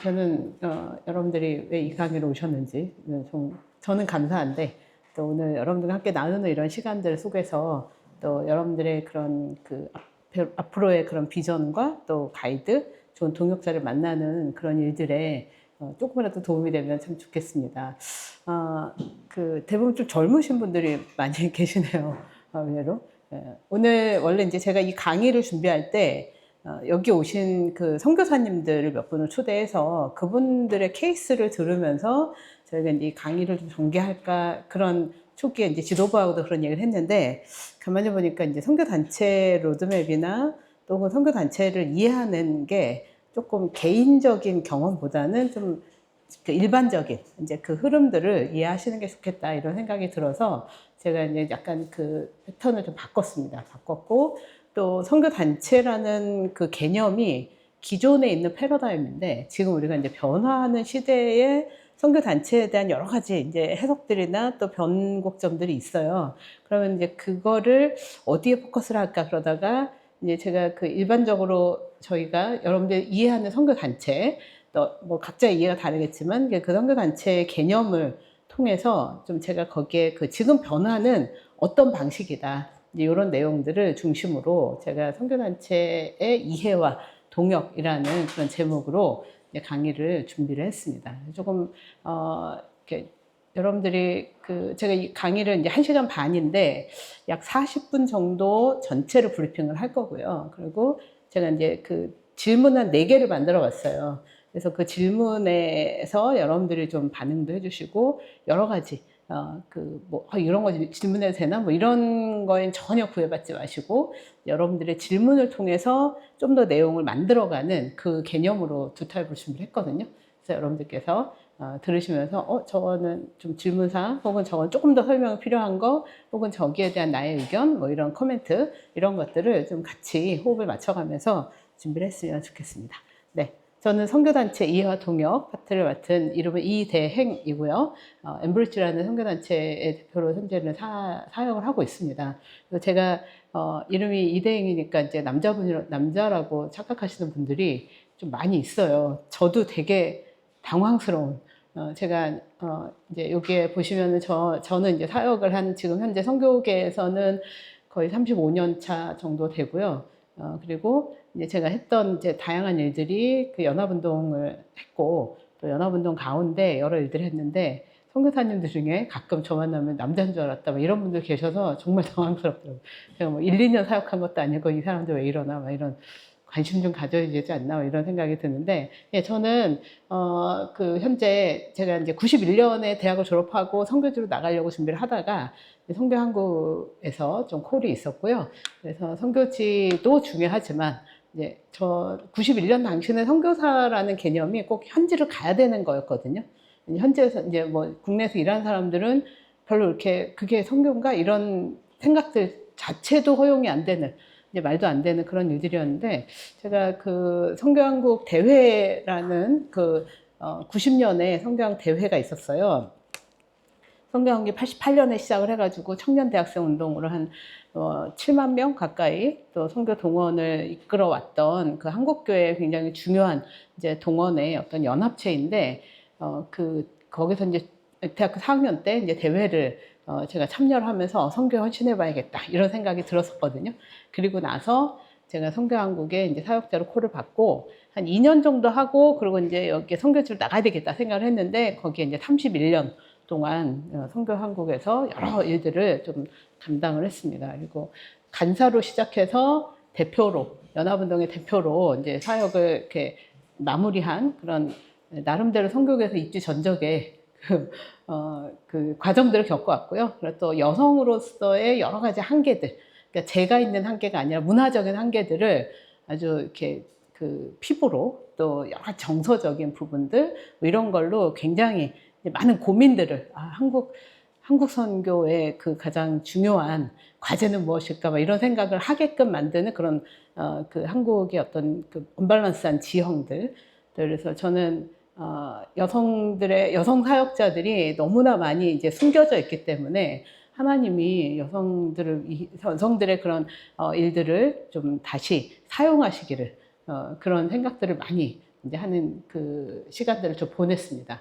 저는 여러분들이 왜 이 강의로 오셨는지 저는 감사한데, 또 오늘 여러분들과 함께 나누는 이런 시간들 속에서 또 여러분들의 그런 앞으로의 그런 비전과 또 가이드, 좋은 동역자를 만나는 그런 일들에 조금이라도 도움이 되면 참 좋겠습니다. 대부분 좀 젊으신 분들이 많이 계시네요. 의외로. 오늘 원래 이제 제가 이 강의를 준비할 때 여기 오신 그 선교사님들을 몇 분을 초대해서 그분들의 케이스를 들으면서 저희가 이제 이 강의를 좀 전개할까, 그런 초기에 이제 지도부하고도 그런 얘기를 했는데, 가만히 보니까 이제 선교단체 로드맵이나 또 그 선교단체를 이해하는 게 조금 개인적인 경험보다는 좀 일반적인 이제 그 흐름들을 이해하시는 게 좋겠다, 이런 생각이 들어서 제가 이제 약간 그 패턴을 좀 바꿨고, 또 선교단체라는 그 개념이 기존에 있는 패러다임인데, 지금 우리가 이제 변화하는 시대에 선교단체에 대한 여러 가지 이제 해석들이나 또 변곡점들이 있어요. 그러면 이제 그거를 어디에 포커스를 할까 그러다가, 이제 제가 그 일반적으로 저희가 여러분들 이해하는 선교단체, 또 뭐 각자 이해가 다르겠지만 그 선교단체의 개념을 통해서 좀 제가 거기에 그 지금 변화는 어떤 방식이다, 이제 이런 내용들을 중심으로 제가 선교단체의 이해와 동역이라는 그런 제목으로 강의를 준비를 했습니다. 조금 이렇게 여러분들이 제가 이 강의를 이제 1시간 반인데 약 40분 정도 전체를 브리핑을 할 거고요. 그리고 제가 이제 그 질문 한 4개를 만들어 봤어요. 그래서 그 질문에서 여러분들이 좀 반응도 해주시고, 여러 가지 이런 거 질문해도 되나? 뭐 이런 거엔 전혀 구애받지 마시고, 여러분들의 질문을 통해서 좀 더 내용을 만들어가는 그 개념으로 두 타입을 준비를 했거든요. 그래서 여러분들께서 들으시면서 저거는 좀 질문사항, 혹은 저건 조금 더 설명이 필요한 거, 혹은 저기에 대한 나의 의견, 뭐 이런 코멘트, 이런 것들을 좀 같이 호흡을 맞춰가면서 준비를 했으면 좋겠습니다. 네. 저는 선교단체 이해와 동역 파트를 맡은 이름은 이대행이고요. 엠브리지라는 선교단체의 대표로 현재는 사역을 하고 있습니다. 그래서 제가 이름이 이대행이니까 이제 남자라고 착각하시는 분들이 좀 많이 있어요. 저도 되게 당황스러운. 제가 이제 여기에 보시면은 저는 이제 사역을 한, 지금 현재 선교계에서는 거의 35년 차 정도 되고요. 그리고 이제 제가 했던 이제 다양한 일들이 그 연합운동을 했고, 또 연합운동 가운데 여러 일들을 했는데, 선교사님들 중에 가끔 저 만나면 남자인 줄 알았다, 막 이런 분들 계셔서 정말 당황스럽더라고요. 제가 뭐 1, 2년 사역한 것도 아니고 이 사람들 왜 이러나, 막 이런 관심 좀 가져야 되지 않나, 이런 생각이 드는데, 예, 저는 현재 제가 이제 91년에 대학을 졸업하고 선교지로 나가려고 준비를 하다가 선교한국에서 좀 콜이 있었고요. 그래서 선교지도 중요하지만, 이제 저 91년 당시는 선교사라는 개념이 꼭 현지를 가야 되는 거였거든요. 현지에서 이제 뭐 국내에서 일하는 사람들은 별로 이렇게 그게 선교인가 이런 생각들 자체도 허용이 안 되는, 이제 말도 안 되는 그런 일들이었는데, 제가 그 선교한국 대회라는 90년에 선교한국 대회가 있었어요. 선교한국이 88년에 시작을 해가지고 청년 대학생 운동으로 한 7만 명 가까이 또 선교 동원을 이끌어왔던 그 한국교회의 굉장히 중요한 이제 동원의 어떤 연합체인데, 거기서 이제 대학교 4학년 때 이제 대회를 제가 참여를 하면서 선교에 헌신해봐야겠다, 이런 생각이 들었었거든요. 그리고 나서 제가 선교한국에 이제 사역자로 콜을 받고 한 2년 정도 하고, 그리고 이제 여기 선교지로 나가야 되겠다 생각을 했는데, 거기에 이제 31년 동안 선교한국에서 여러 일들을 좀 담당을 했습니다. 그리고 간사로 시작해서 대표로, 연합운동의 대표로 이제 사역을 이렇게 마무리한 그런, 나름대로 선교계에서 입지 전적의 그 과정들을 겪어왔고요. 그리고 또 여성으로서의 여러 가지 한계들, 그러니까 제가 있는 한계가 아니라 문화적인 한계들을 아주 이렇게 그 피부로, 또 여러 가지 정서적인 부분들, 뭐 이런 걸로 굉장히 많은 고민들을, 한국 선교의 그 가장 중요한 과제는 무엇일까, 막 이런 생각을 하게끔 만드는 그런 그 한국의 어떤 그 언밸런스한 지형들. 그래서 저는 여성 사역자들이 너무나 많이 이제 숨겨져 있기 때문에, 하나님이 여성들의 그런 일들을 좀 다시 사용하시기를, 그런 생각들을 많이 이제 하는 그 시간들을 좀 보냈습니다.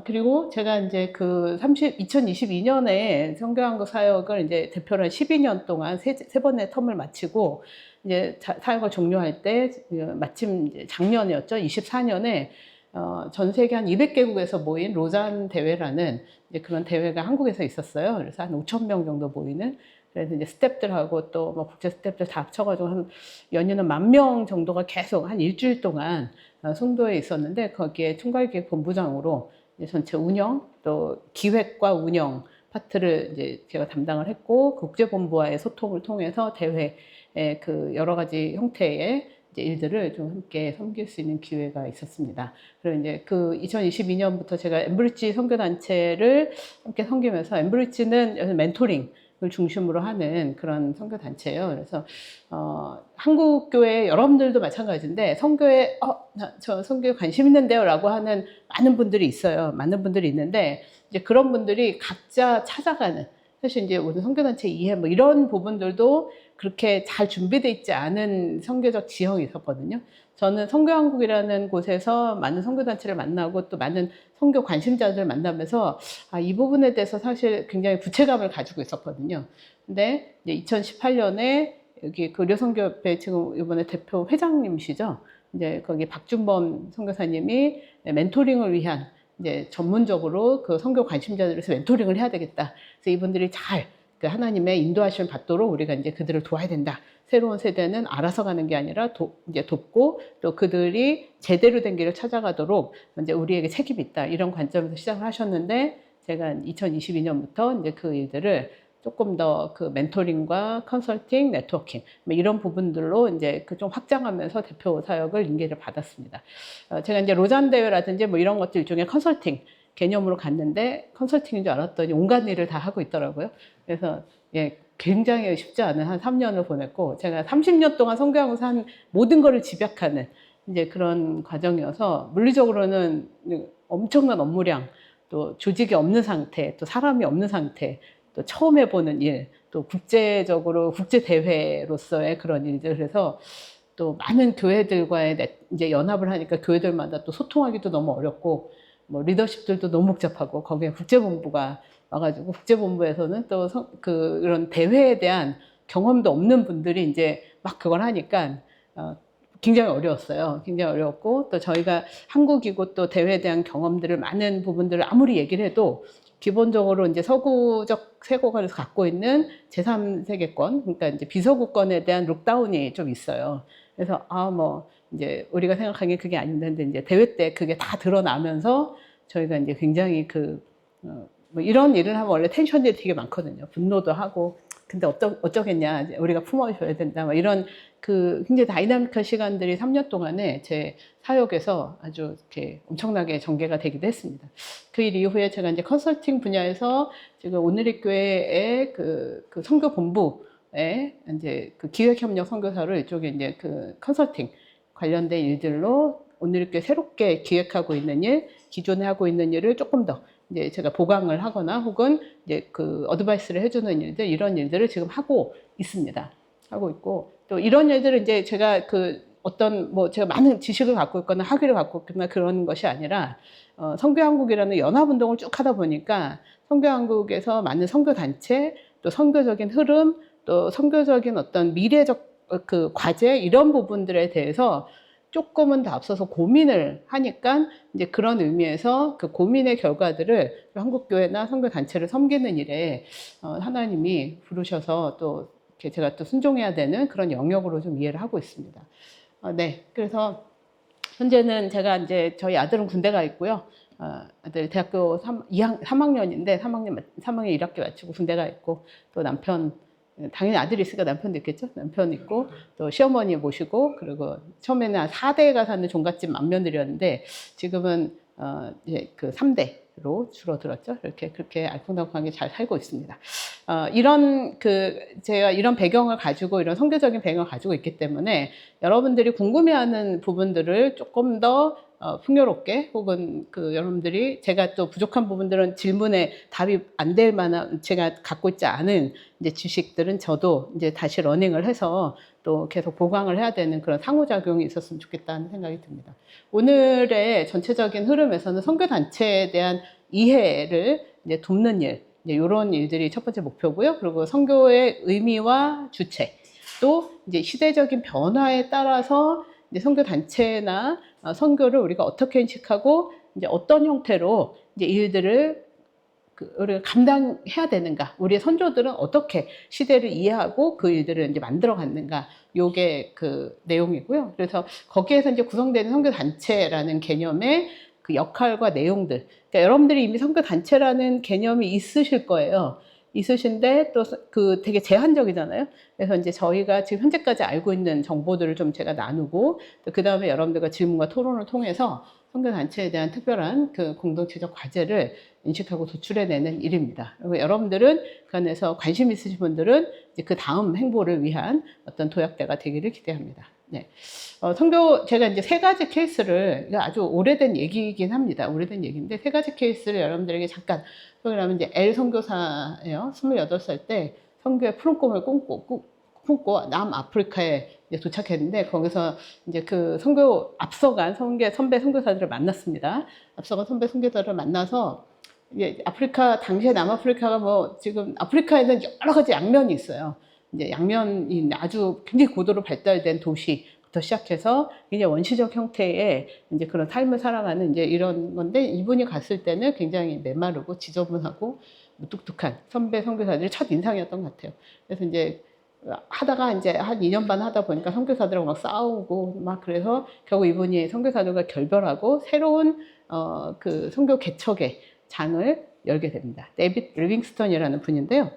그리고 제가 이제 그 2022년에 성교한국 사역을 이제 대표로 한 12년 동안 세 번의 텀을 마치고 이제 사역을 종료할 때 마침 이제 작년이었죠. 24년에 전 세계 한 200개국에서 모인 로잔 대회라는 이제 그런 대회가 한국에서 있었어요. 그래서 한 5천 명 정도 모이는. 그래서 이제 스태프들하고 또 뭐 국제 스태프들 다 합쳐가지고 한 연이는 10,000명 정도가 계속 한 일주일 동안 송도에 있었는데 거기에 총괄기획본부장으로 이제 전체 운영 또 기획과 운영 파트를 이제 제가 담당을 했고 국제본부와의 소통을 통해서 대회의 그 여러 가지 형태의 이제 일들을 좀 함께 섬길 수 있는 기회가 있었습니다. 그리고 이제 그 2022년부터 제가 엠브리지 선교단체를 함께 섬기면서 엠브리지는 멘토링 을 중심으로 하는 그런 선교 단체예요. 그래서 한국 교회 여러분들도 마찬가지인데 선교에 저 선교에 관심 있는데요라고 하는 많은 분들이 있어요. 많은 분들이 있는데 이제 그런 분들이 각자 찾아가는 사실 이제 오늘 선교 단체 이해 뭐 이런 부분들도 그렇게 잘 준비되어 있지 않은 선교적 지형이 있었거든요. 저는 선교한국이라는 곳에서 많은 선교단체를 만나고 또 많은 선교 관심자들을 만나면서 이 부분에 대해서 사실 굉장히 부채감을 가지고 있었거든요. 근데 이제 2018년에 여기 그 의료선교협회 지금 이번에 대표 회장님이시죠. 이제 거기 박준범 선교사님이 멘토링을 위한 이제 전문적으로 그 선교 관심자들에서 멘토링을 해야 되겠다. 그래서 이분들이 잘 그 하나님의 인도하심을 받도록 우리가 이제 그들을 도와야 된다. 새로운 세대는 알아서 가는 게 아니라 이제 돕고 또 그들이 제대로 된 길을 찾아가도록 이제 우리에게 책임이 있다. 이런 관점에서 시작을 하셨는데 제가 2022년부터 이제 그 일들을 조금 더 그 멘토링과 컨설팅, 네트워킹 뭐 이런 부분들로 이제 그 좀 확장하면서 대표 사역을 인계를 받았습니다. 제가 이제 로잔 대회라든지 뭐 이런 것들 중에 컨설팅 개념으로 갔는데 컨설팅인 줄 알았더니 온갖 일을 다 하고 있더라고요. 그래서 예, 굉장히 쉽지 않은 한 3년을 보냈고 제가 30년 동안 선교하면서 한 모든 거를 집약하는 이제 그런 과정이어서 물리적으로는 엄청난 업무량 또 조직이 없는 상태 또 사람이 없는 상태 또 처음 해보는 일 또 국제적으로 국제대회로서의 그런 일들 그래서 또 많은 교회들과의 이제 연합을 하니까 교회들마다 또 소통하기도 너무 어렵고 뭐 리더십들도 너무 복잡하고 거기에 국제본부가 와가지고 국제본부에서는 또 그런 대회에 대한 경험도 없는 분들이 이제 막 그걸 하니까 굉장히 어려웠어요. 굉장히 어려웠고 또 저희가 한국이고 또 대회에 대한 경험들을 많은 부분들을 아무리 얘기를 해도 기본적으로 이제 서구적 세계관에서 갖고 있는 제3세계권, 그러니까 이제 비서구권에 대한 룩다운이 좀 있어요. 그래서 뭐 이제 우리가 생각하기엔 그게 아닌데 이제 대회 때 그게 다 드러나면서 저희가 이제 굉장히 뭐 이런 일을 하면 원래 텐션이 되게 많거든요. 분노도 하고 근데 어쩌겠냐 우리가 품어줘야 된다 뭐 이런 그 굉장히 다이나믹한 시간들이 3년 동안에 제 사역에서 아주 이렇게 엄청나게 전개가 되기도 했습니다. 그 일 이후에 제가 이제 컨설팅 분야에서 지금 오늘의 교회의 그 선교 본부에 이제 그 기획협력 선교사로 이쪽에 이제 그 컨설팅 관련된 일들로 오늘의 교회 새롭게 기획하고 있는 일, 기존에 하고 있는 일을 조금 더 이제 제가 보강을 하거나 혹은 이제 그 어드바이스를 해주는 일들 이런 일들을 지금 하고 있습니다. 하고 있고 또 이런 일들은 이제 제가 그 어떤 뭐 제가 많은 지식을 갖고 있거나 학위를 갖고 있거나 그런 것이 아니라 선교한국이라는 연합운동을 쭉 하다 보니까 선교한국에서 많은 선교단체 또 선교적인 흐름 또 선교적인 어떤 미래적 그 과제 이런 부분들에 대해서 조금은 더 앞서서 고민을 하니까 이제 그런 의미에서 그 고민의 결과들을 한국교회나 선교단체를 섬기는 일에 하나님이 부르셔서 또 이렇게 제가 또 순종해야 되는 그런 영역으로 좀 이해를 하고 있습니다. 네, 그래서 현재는 제가 이제 저희 아들은 군대가 있고요. 아들 대학교 3학년인데 3학년 1학기 마치고 군대가 있고 또 남편 당연히 아들이 있으니까 남편도 있겠죠. 남편 있고 또 시어머니 모시고 그리고 처음에는 한 4대가 사는 종갓집 맏며느리였는데 지금은 이제 그 3대로 줄어들었죠. 이렇게 그렇게 알콩달콩하게 잘 살고 있습니다. 이런 제가 이런 배경을 가지고 이런 선교적인 배경을 가지고 있기 때문에 여러분들이 궁금해하는 부분들을 조금 더 풍요롭게 혹은 여러분들이 제가 또 부족한 부분들은 질문에 답이 안 될 만한 제가 갖고 있지 않은 이제 지식들은 저도 이제 다시 러닝을 해서 또 계속 보강을 해야 되는 그런 상호작용이 있었으면 좋겠다는 생각이 듭니다. 오늘의 전체적인 흐름에서는 선교단체에 대한 이해를 이제 돕는 일, 이제 이런 일들이 첫 번째 목표고요. 그리고 선교의 의미와 주체, 또 이제 시대적인 변화에 따라서 이제 선교단체나 선교를 우리가 어떻게 인식하고 이제 어떤 형태로 이제 일들을 우리가 감당해야 되는가, 우리의 선조들은 어떻게 시대를 이해하고 그 일들을 이제 만들어 갔는가, 요게 그 내용이고요. 그래서 거기에서 이제 구성되는 선교단체라는 개념의 그 역할과 내용들, 그러니까 여러분들이 이미 선교단체라는 개념이 있으실 거예요. 있으신데 또 그 되게 제한적이잖아요. 그래서 이제 저희가 지금 현재까지 알고 있는 정보들을 좀 제가 나누고, 그 다음에 여러분들과 질문과 토론을 통해서 선교단체에 대한 특별한 그 공동체적 과제를 인식하고 도출해내는 일입니다. 그리고 여러분들은 그 안에서 관심 있으신 분들은 이제 그 다음 행보를 위한 어떤 도약대가 되기를 기대합니다. 네. 선교, 제가 이제 세 가지 케이스를, 이거 아주 오래된 얘기이긴 합니다. 오래된 얘기인데, 세 가지 케이스를 여러분들에게 잠깐, 그러면 이제 엘 선교사예요. 28살 때 선교의 푸른 꿈을 꿈고 남아프리카에 도착했는데, 거기서 이제 그 선교 앞서간 선배 선교사들을 만났습니다. 앞서간 선배 선교사들을 만나서, 아프리카, 당시에 남아프리카가 뭐, 지금 아프리카에는 여러 가지 양면이 있어요. 이제 양면이 아주 굉장히 고도로 발달된 도시부터 시작해서 굉장히 원시적 형태의 이제 그런 삶을 살아가는 이제 이런 건데, 이분이 갔을 때는 굉장히 메마르고 지저분하고 무뚝뚝한 선배 선교사들이 첫 인상이었던 것 같아요. 그래서 이제 하다가 이제 한 2년 반 하다 보니까 선교사들하고 막 싸우고 막, 그래서 결국 이분이 선교사들과 결별하고 새로운 그 선교 개척의 장을 열게 됩니다. 데이빗 리빙스턴이라는 분인데요.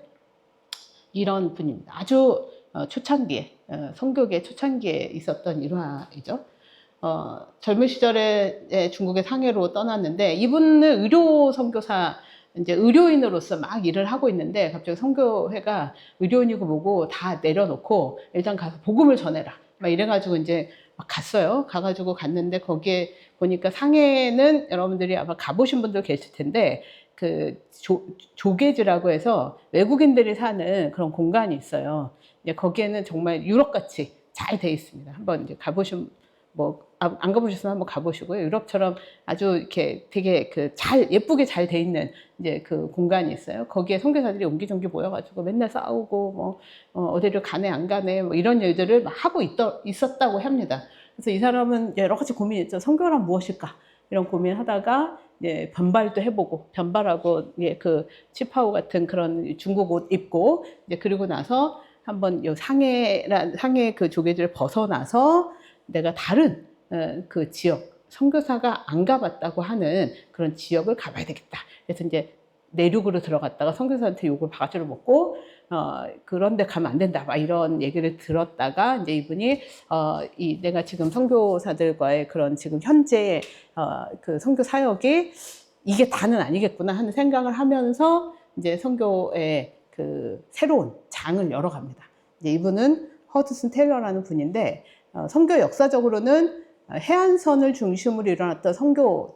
이런 분입니다. 아주 초창기에, 선교계 초창기에 있었던 일화이죠. 젊은 시절에 중국의 상해로 떠났는데, 이분은 의료 선교사, 이제 의료인으로서 막 일을 하고 있는데, 갑자기 선교회가 의료인이고 뭐고 다 내려놓고 일단 가서 복음을 전해라, 막 이래가지고 이제 막 갔어요. 가가지고 갔는데, 거기에 보니까 상해는 여러분들이 아마 가보신 분들 계실 텐데, 그 조계지라고 해서 외국인들이 사는 그런 공간이 있어요. 거기에는 정말 유럽같이 잘 돼 있습니다. 한번 이제 가보신, 뭐 안 가보셨으면 한번 가보시고요. 유럽처럼 아주 이렇게 되게 그 잘 예쁘게 잘 돼 있는 이제 그 공간이 있어요. 거기에 선교사들이 옹기종기 모여가지고 맨날 싸우고 뭐 어디를 가네 안 가네 뭐 이런 일들을 막 하고 있었다고 합니다. 그래서 이 사람은 여러 가지 고민했죠. 선교란 무엇일까? 이런 고민하다가 예, 변발도 해보고, 변발하고, 예, 그 치파오 같은 그런 중국 옷 입고, 이제 그리고 나서 한번 요 상해 그 조개들을 벗어나서 내가 다른 그 지역, 선교사가 안 가봤다고 하는 그런 지역을 가봐야 되겠다. 그래서 이제 내륙으로 들어갔다가 선교사한테 욕을 바가지로 먹고, 그런 데 가면 안 된다, 막 이런 얘기를 들었다가, 이제 이분이, 내가 지금 선교사들과의 그런 지금 현재, 그 선교 사역이 이게 다는 아니겠구나 하는 생각을 하면서, 이제 선교의 그 새로운 장을 열어갑니다. 이제 이분은 허드슨 테일러라는 분인데, 선교 역사적으로는 해안선을 중심으로 일어났던 선교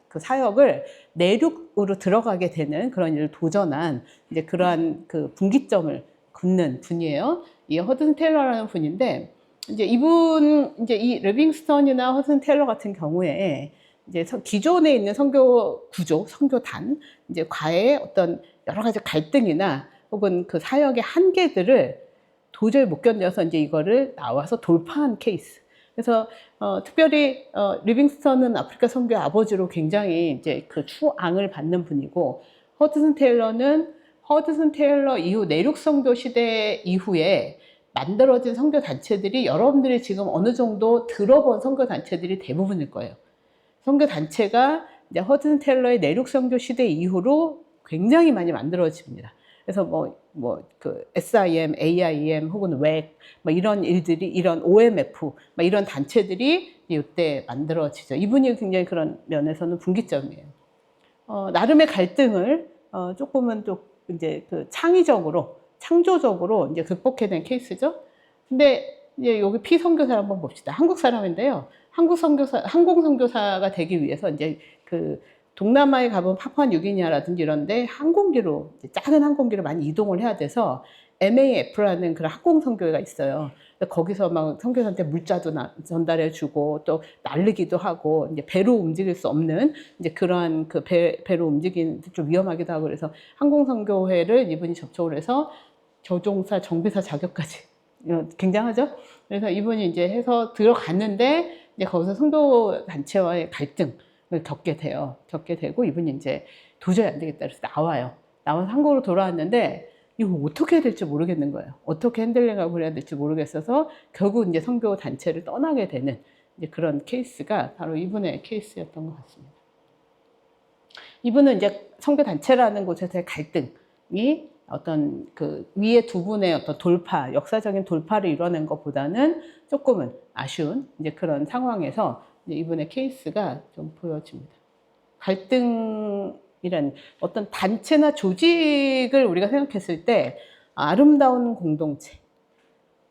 그 사역을 내륙으로 들어가게 되는 그런 일을 도전한 이제 그러한 그 분기점을 긋는 분이에요. 이 허드슨 테일러라는 분인데, 이제 이분, 이제 이 리빙스턴이나 허드슨 테일러 같은 경우에 이제 기존에 있는 선교 구조, 선교단, 이제 과의 어떤 여러 가지 갈등이나 혹은 그 사역의 한계들을 도저히 못 견뎌서 이제 이거를 나와서 돌파한 케이스. 그래서 특별히 리빙스턴은 아프리카 선교의 아버지로 굉장히 이제 그 추앙을 받는 분이고, 허드슨 테일러는 허드슨 테일러 이후 내륙 선교 시대 이후에 만들어진 선교 단체들이 여러분들이 지금 어느 정도 들어본 선교 단체들이 대부분일 거예요. 선교 단체가 이제 허드슨 테일러의 내륙 선교 시대 이후로 굉장히 많이 만들어집니다. 그래서 그 SIM, AIM 혹은 WEC 뭐 이런 일들이, 이런 OMF 뭐 이런 단체들이 이때 만들어지죠. 이분이 굉장히 그런 면에서는 분기점이에요. 나름의 갈등을 조금은 또 이제 그 창조적으로 이제 극복해낸 케이스죠. 근데 이제 여기 피선교사를 한번 봅시다. 한국 사람인데요. 항공선교사가 되기 위해서 이제 그 동남아에 가본 파푸아뉴기니아라든지 이런데 항공기로, 작은 항공기로 많이 이동을 해야 돼서 MAF라는 그런 학공 선교회가 있어요. 거기서 막 선교사한테 물자도 전달해주고 또 날르기도 하고 이제 배로 움직일 수 없는 이제 그러한 그 배로 움직이는 좀 위험하기도 하고 그래서 항공 선교회를 이분이 접촉을 해서 조종사, 정비사 자격까지 굉장하죠. 그래서 이분이 이제 해서 들어갔는데 이제 거기서 선교 단체와의 갈등을 겪게 돼요. 겪게 되고 이분이 이제 도저히 안 되겠다 그래서 나와요. 나와서 한국으로 돌아왔는데 이거 어떻게 해야 될지 모르겠는 거예요. 어떻게 핸들링하고 그래야 될지 모르겠어서 결국 이제 선교 단체를 떠나게 되는 이제 그런 케이스가 바로 이분의 케이스였던 것 같습니다. 이분은 이제 선교 단체라는 곳에서의 갈등이 어떤 그 위에 두 분의 어떤 돌파, 역사적인 돌파를 이뤄낸 것보다는 조금은 아쉬운 이제 그런 상황에서 이제 이분의 케이스가 좀 보여집니다. 갈등이란 어떤 단체나 조직을 우리가 생각했을 때 아름다운 공동체,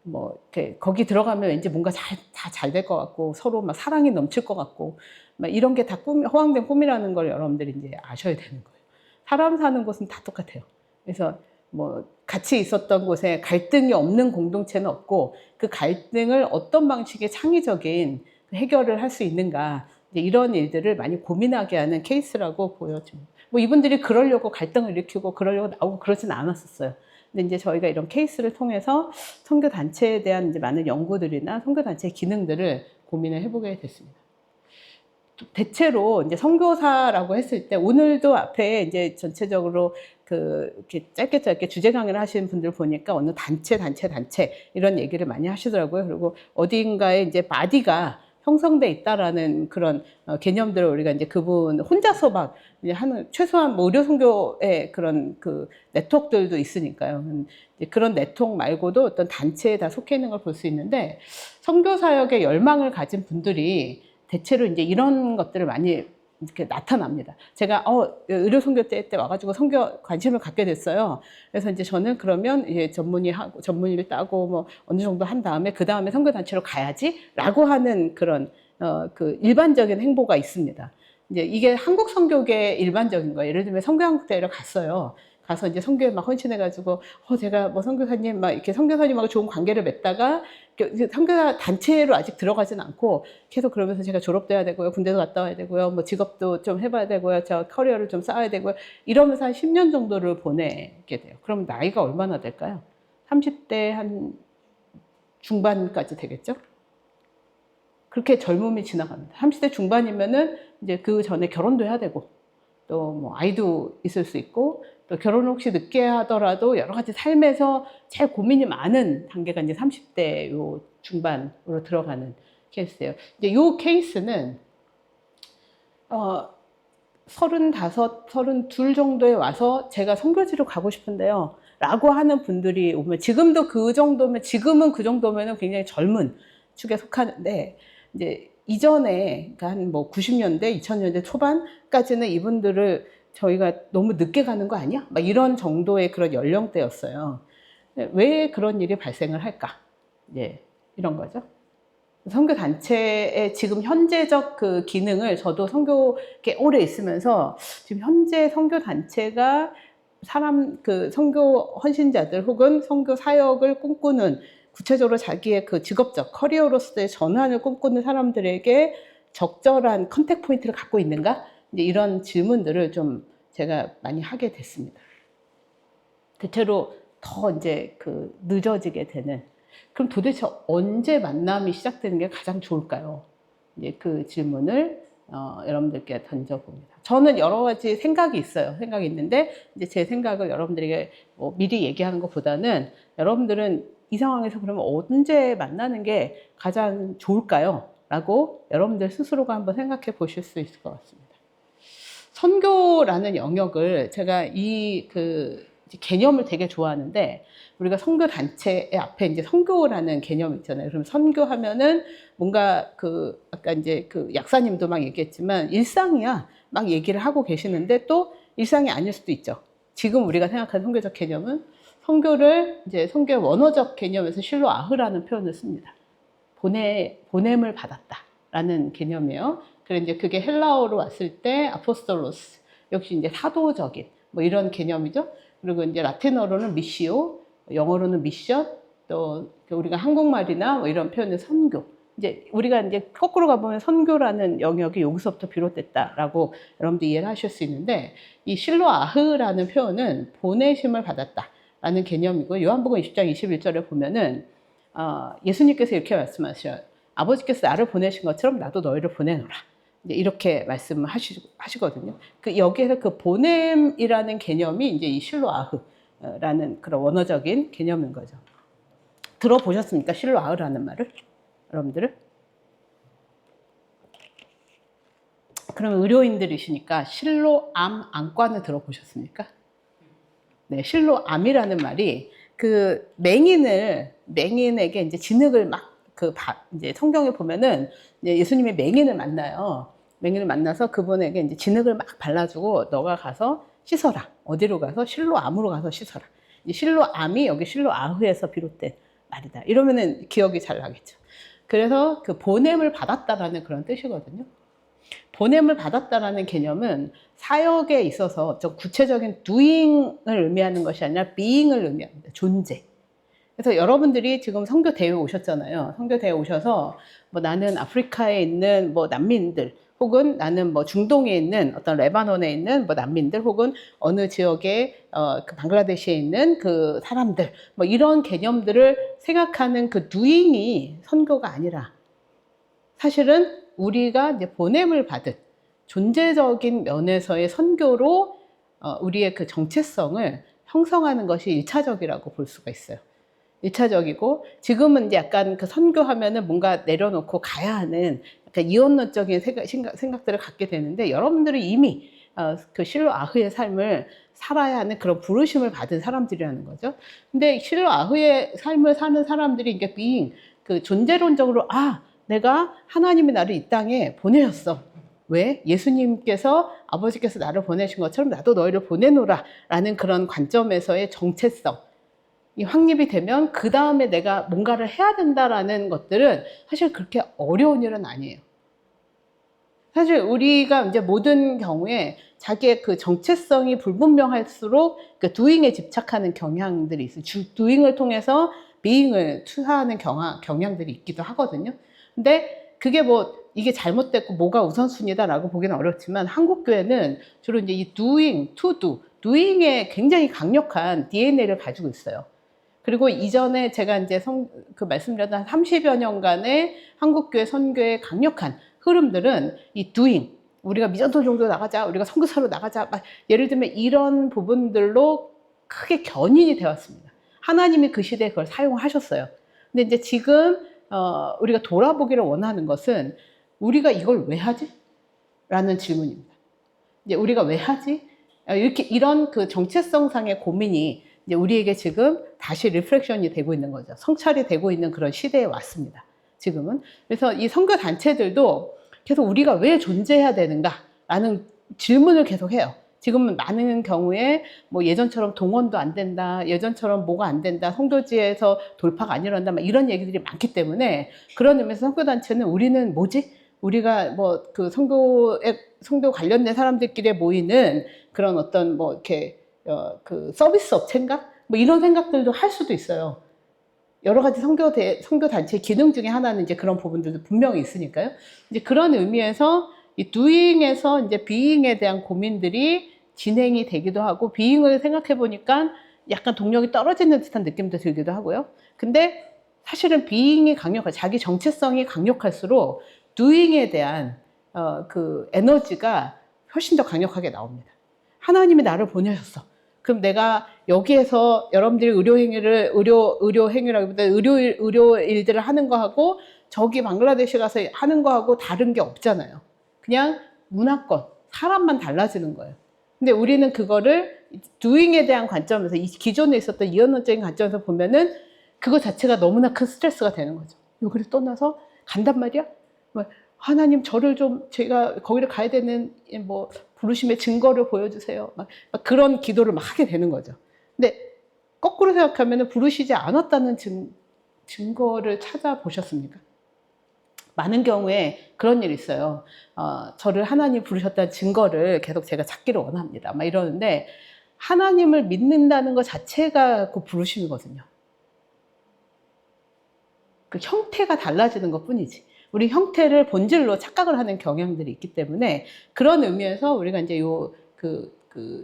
뭐 이렇게 거기 들어가면 왠지 뭔가 다 잘 될 것 같고 서로 막 사랑이 넘칠 것 같고 막 이런 게 다 허황된 꿈이라는 걸 여러분들이 이제 아셔야 되는 거예요. 사람 사는 곳은 다 똑같아요. 그래서 뭐 같이 있었던 곳에 갈등이 없는 공동체는 없고 그 갈등을 어떤 방식의 창의적인 해결을 할 수 있는가 이런 일들을 많이 고민하게 하는 케이스라고 보여집니다. 뭐 이분들이 그러려고 갈등을 일으키고 그러려고 나오고 그러진 않았었어요. 근데 이제 저희가 이런 케이스를 통해서 선교 단체에 대한 이제 많은 연구들이나 선교 단체의 기능들을 고민을 해보게 됐습니다. 대체로 이제 선교사라고 했을 때 오늘도 앞에 이제 전체적으로 그 이렇게 짧게 주제 강의를 하시는 분들 보니까 어느 단체 이런 얘기를 많이 하시더라고요. 그리고 어딘가에 이제 바디가 형성돼 있다라는 그런 개념들을 우리가 이제 그분 혼자서 막 이제 하는 최소한 뭐 의료 선교의 그런 그 네트워크들도 있으니까요. 그런 네트워크 말고도 어떤 단체에 다 속해 있는 걸 볼 수 있는데 선교 사역에 열망을 가진 분들이 대체로 이제 이런 것들을 많이 이렇게 나타납니다. 제가 의료 선교 때 와가지고 선교 관심을 갖게 됐어요. 그래서 이제 저는 그러면 이제 전문의를 따고 뭐 어느 정도 한 다음에 그 다음에 선교 단체로 가야지라고 하는 그런 그 일반적인 행보가 있습니다. 이제 이게 한국 선교계의 일반적인 거예요. 예를 들면 선교한국대회를 갔어요. 가서 이제 선교에 막 헌신해가지고 제가 뭐 선교사님 막 이렇게 선교사님하고 좋은 관계를 맺다가 선교사 단체로 아직 들어가진 않고 계속 그러면서 제가 졸업도 해야 되고요, 군대도 갔다 와야 되고요, 뭐 직업도 좀 해봐야 되고요, 저 커리어를 좀 쌓아야 되고요, 이러면서 한 10년 정도를 보내게 돼요. 그럼 나이가 얼마나 될까요? 30대 한 중반까지 되겠죠? 그렇게 젊음이 지나갑니다. 30대 중반이면은 이제 그 전에 결혼도 해야 되고 또 뭐 아이도 있을 수 있고 또 결혼을 혹시 늦게 하더라도 여러 가지 삶에서 제일 고민이 많은 단계가 이제 30대 요 중반으로 들어가는 케이스예요. 이제 요 케이스는 35, 32 정도에 와서 제가 선교지로 가고 싶은데요. 라고 하는 분들이 오면 지금도 그 정도면 지금은 그 정도면은 굉장히 젊은 축에 속하는데 이제 이전에 그러니까 한 뭐 90년대, 2000년대 초반까지는 이분들을 저희가 너무 늦게 가는 거 아니야? 막 이런 정도의 그런 연령대였어요. 왜 그런 일이 발생을 할까? 예, 이런 거죠. 선교 단체의 지금 현재적 그 기능을 저도 선교에 오래 있으면서 지금 현재 선교 단체가 그 선교 헌신자들 혹은 선교 사역을 꿈꾸는 구체적으로 자기의 그 직업적 커리어로서의 전환을 꿈꾸는 사람들에게 적절한 컨택 포인트를 갖고 있는가? 이제 이런 질문들을 좀 제가 많이 하게 됐습니다. 대체로 더 이제 그 늦어지게 되는. 그럼 도대체 언제 만남이 시작되는 게 가장 좋을까요? 이제 그 질문을 여러분들께 던져봅니다. 저는 여러 가지 생각이 있어요. 생각이 있는데 이제 제 생각을 여러분들에게 뭐 미리 얘기하는 것보다는 여러분들은 이 상황에서 그러면 언제 만나는 게 가장 좋을까요? 라고 여러분들 스스로가 한번 생각해 보실 수 있을 것 같습니다. 선교라는 영역을 제가 개념을 되게 좋아하는데 우리가 선교 단체의 앞에 이제 선교라는 개념이 있잖아요. 그럼 선교하면은 뭔가 아까 이제 약사님도 막 얘기했지만 일상이야 막 얘기를 하고 계시는데 또 일상이 아닐 수도 있죠. 지금 우리가 생각하는 선교적 개념은 선교를 이제 선교의 원어적 개념에서 실로 아흐라는 표현을 씁니다. 보냄을 받았다라는 개념이에요. 그래서 이제 그게 헬라어로 왔을 때 아포스톨로스 역시 이제 사도적인 뭐 이런 개념이죠. 그리고 이제 라틴어로는 미시오 영어로는 미션, 또 우리가 한국말이나 뭐 이런 표현은 선교. 이제 우리가 이제 거꾸로 가보면 선교라는 영역이 여기서부터 비롯됐다라고 여러분들 이해를 하실 수 있는데, 이 실로아흐라는 표현은 보내심을 받았다라는 개념이고, 요한복음 20장 21절에 보면은 예수님께서 이렇게 말씀하셔요. 아버지께서 나를 보내신 것처럼 나도 너희를 보내노라. 이제 이렇게 말씀을 하시거든요. 여기에서 그 보냄이라는 개념이 이제 이 실로아흐라는 그런 원어적인 개념인 거죠. 들어보셨습니까? 실로아흐라는 말을? 여러분들은? 그러면 의료인들이시니까 실로암 안과는 들어보셨습니까? 네, 실로암이라는 말이 그 맹인에게 이제 진흙을 막 이제 성경에 보면은 이제 예수님이 맹인을 만나요. 맹인을 만나서 그분에게 이제 진흙을 막 발라주고 너가 가서 씻어라. 어디로 가서? 실로암으로 가서 씻어라. 이 실로암이 여기 실로아흐에서 비롯된 말이다. 이러면은 기억이 잘 나겠죠. 그래서 그 보냄을 받았다라는 그런 뜻이거든요. 보냄을 받았다라는 개념은 사역에 있어서 좀 구체적인 doing을 의미하는 것이 아니라 being을 의미합니다. 존재. 그래서 여러분들이 지금 선교대회 오셨잖아요. 선교대회 오셔서 뭐 나는 아프리카에 있는 뭐 난민들, 혹은 나는 뭐 중동에 있는 어떤 레바논에 있는 뭐 난민들, 혹은 어느 지역에 그 방글라데시에 있는 그 사람들, 뭐 이런 개념들을 생각하는 그 doing이 선교가 아니라, 사실은 우리가 이제 보냄을 받은 존재적인 면에서의 선교로 우리의 그 정체성을 형성하는 것이 일차적이라고 볼 수가 있어요. 일차적이고, 지금은 이제 약간 그 선교하면은 뭔가 내려놓고 가야 하는 약간 이원론적인 생각들을 갖게 되는데, 여러분들은 이미 그 실로아흐의 삶을 살아야 하는 그런 부르심을 받은 사람들이라는 거죠. 근데 실로아흐의 삶을 사는 사람들이 이게 그 존재론적으로 내가 하나님이 나를 이 땅에 보내셨어. 왜? 예수님께서 아버지께서 나를 보내신 것처럼 나도 너희를 보내노라 라는 그런 관점에서의 정체성, 이 확립이 되면 그 다음에 내가 뭔가를 해야 된다라는 것들은 사실 그렇게 어려운 일은 아니에요. 사실 우리가 이제 모든 경우에 자기의 그 정체성이 불분명할수록 그 doing에 집착하는 경향들이 있어요. doing을 통해서 being을 투하하는 경향들이 있기도 하거든요. 근데 그게 뭐 이게 잘못됐고 뭐가 우선순위다라고 보기는 어렵지만, 한국 교회는 주로 이제 이 doing, to do, doing에 굉장히 강력한 DNA를 가지고 있어요. 그리고 이전에 제가 이제 말씀드렸던 30여 년간의 한국교회 선교의 강력한 흐름들은 이 doing, 우리가 미전도 정도 나가자, 우리가 선교사로 나가자, 예를 들면 이런 부분들로 크게 견인이 되었습니다. 하나님이 그 시대에 그걸 사용하셨어요. 근데 이제 지금 우리가 돌아보기를 원하는 것은, 우리가 이걸 왜 하지? 라는 질문입니다. 이제 우리가 왜 하지? 이런 그 정체성상의 고민이 이제 우리에게 지금 다시 리플렉션이 되고 있는 거죠. 성찰이 되고 있는 그런 시대에 왔습니다. 지금은. 그래서 이 선교 단체들도 계속 우리가 왜 존재해야 되는가라는 질문을 계속 해요. 지금은 많은 경우에 뭐 예전처럼 동원도 안 된다, 예전처럼 뭐가 안 된다, 선교지에서 돌파가 안 일어난다, 이런 얘기들이 많기 때문에, 그런 의미에서 선교단체는 우리는 뭐지? 우리가 뭐 그 선교 관련된 사람들끼리 모이는 그런 어떤 뭐 이렇게 그 서비스 업체인가? 뭐 이런 생각들도 할 수도 있어요. 여러 가지 선교 단체의 기능 중에 하나는 이제 그런 부분들도 분명히 있으니까요. 이제 그런 의미에서 이 doing에서 이제 being에 대한 고민들이 진행이 되기도 하고, being을 생각해 보니까 약간 동력이 떨어지는 듯한 느낌도 들기도 하고요. 근데 사실은 being이 자기 정체성이 강력할수록 doing에 대한 그 에너지가 훨씬 더 강력하게 나옵니다. 하나님이 나를 보내셨어. 그럼 내가 여기에서 여러분들이 의료 행위라기보다 의료 일들을 하는 거하고 저기 방글라데시 가서 하는 거하고 다른 게 없잖아요. 그냥 문화권, 사람만 달라지는 거예요. 근데 우리는 그거를 doing에 대한 관점에서, 이 기존에 있었던 이언론적인 관점에서 보면은 그거 자체가 너무나 큰 스트레스가 되는 거죠. 여기를 떠나서 간단 말이야? 하나님 저를 좀, 제가 거기를 가야 되는 뭐 부르심의 증거를 보여주세요. 막 그런 기도를 막 하게 되는 거죠. 근데 거꾸로 생각하면 부르시지 않았다는 증거를 찾아보셨습니까? 많은 경우에 그런 일이 있어요. 저를 하나님 부르셨다는 증거를 계속 제가 찾기를 원합니다. 막 이러는데 하나님을 믿는다는 것 자체가 그 부르심이거든요. 그 형태가 달라지는 것 뿐이지. 우리 형태를 본질로 착각을 하는 경향들이 있기 때문에 그런 의미에서 우리가 이제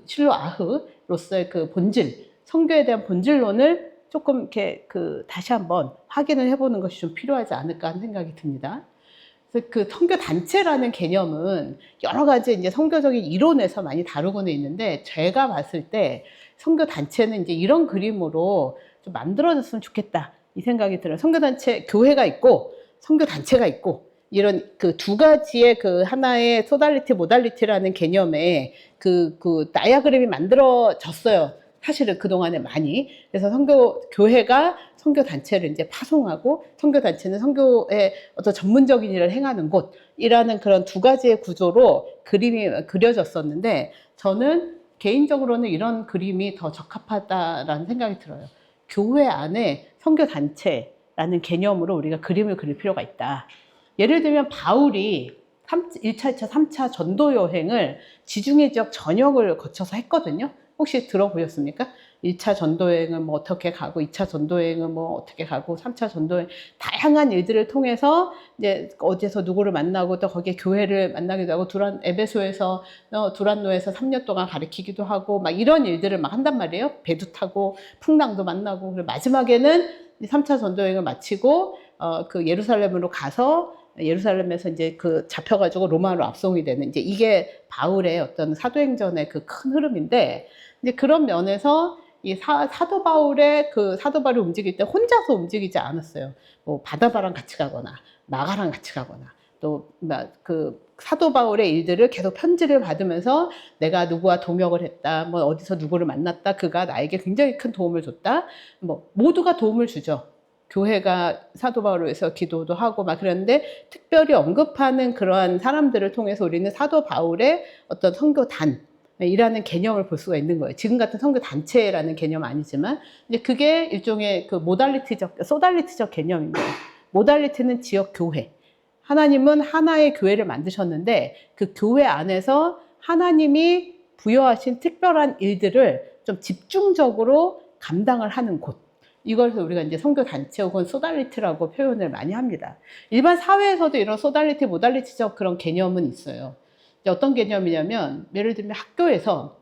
실로아흐로서의 그 본질, 성교에 대한 본질론을 조금 이렇게 다시 한번 확인을 해보는 것이 좀 필요하지 않을까 하는 생각이 듭니다. 그래서 그 선교 단체라는 개념은 여러 가지 이제 선교적인 이론에서 많이 다루고는 있는데, 제가 봤을 때 선교 단체는 이제 이런 그림으로 좀 만들어졌으면 좋겠다 이 생각이 들어요. 선교 단체, 교회가 있고 선교 단체가 있고, 이런 그 두 가지의 그 하나의 소달리티 모달리티라는 개념에 그 다이아그램이 만들어졌어요. 사실은 그동안에 많이. 그래서 교회가 선교 단체를 이제 파송하고, 선교 단체는 선교의 어떤 전문적인 일을 행하는 곳이라는 그런 두 가지의 구조로 그림이 그려졌었는데, 저는 개인적으로는 이런 그림이 더 적합하다라는 생각이 들어요. 교회 안에 선교 단체라는 개념으로 우리가 그림을 그릴 필요가 있다. 예를 들면 바울이 1차, 2차, 3차 전도 여행을 지중해 지역 전역을 거쳐서 했거든요. 혹시 들어보셨습니까? 1차 전도여행은 뭐 어떻게 가고, 2차 전도여행은 뭐 어떻게 가고, 3차 전도여행, 다양한 일들을 통해서 이제 어디서 누구를 만나고, 또 거기에 교회를 만나기도 하고, 에베소에서, 두란노에서 3년 동안 가르치기도 하고, 막 이런 일들을 막 한단 말이에요. 배도 타고, 풍랑도 만나고, 그리고 마지막에는 3차 전도여행을 마치고, 그 예루살렘으로 가서, 예루살렘에서 이제 잡혀가지고 로마로 압송이 되는, 이제 이게 바울의 어떤 사도행전의 그 큰 흐름인데, 이제 그런 면에서 이 사도 바울이 움직일 때 혼자서 움직이지 않았어요. 뭐 바나바랑 같이 가거나 마가랑 같이 가거나, 또 사도 바울의 일들을 계속 편지를 받으면서 내가 누구와 동역을 했다, 뭐 어디서 누구를 만났다, 그가 나에게 굉장히 큰 도움을 줬다, 뭐 모두가 도움을 주죠. 교회가 사도 바울을 위해서 기도도 하고 막 그랬는데, 특별히 언급하는 그러한 사람들을 통해서 우리는 사도 바울의 어떤 선교단이라는 개념을 볼 수가 있는 거예요. 지금 같은 선교 단체라는 개념 아니지만, 이제 그게 일종의 그 소달리티적 개념입니다. 모달리티는 지역 교회. 하나님은 하나의 교회를 만드셨는데, 그 교회 안에서 하나님이 부여하신 특별한 일들을 좀 집중적으로 감당을 하는 곳. 이걸 우리가 이제 선교 단체 혹은 소달리티라고 표현을 많이 합니다. 일반 사회에서도 이런 소달리티, 모달리티적 그런 개념은 있어요. 어떤 개념이냐면, 예를 들면 학교에서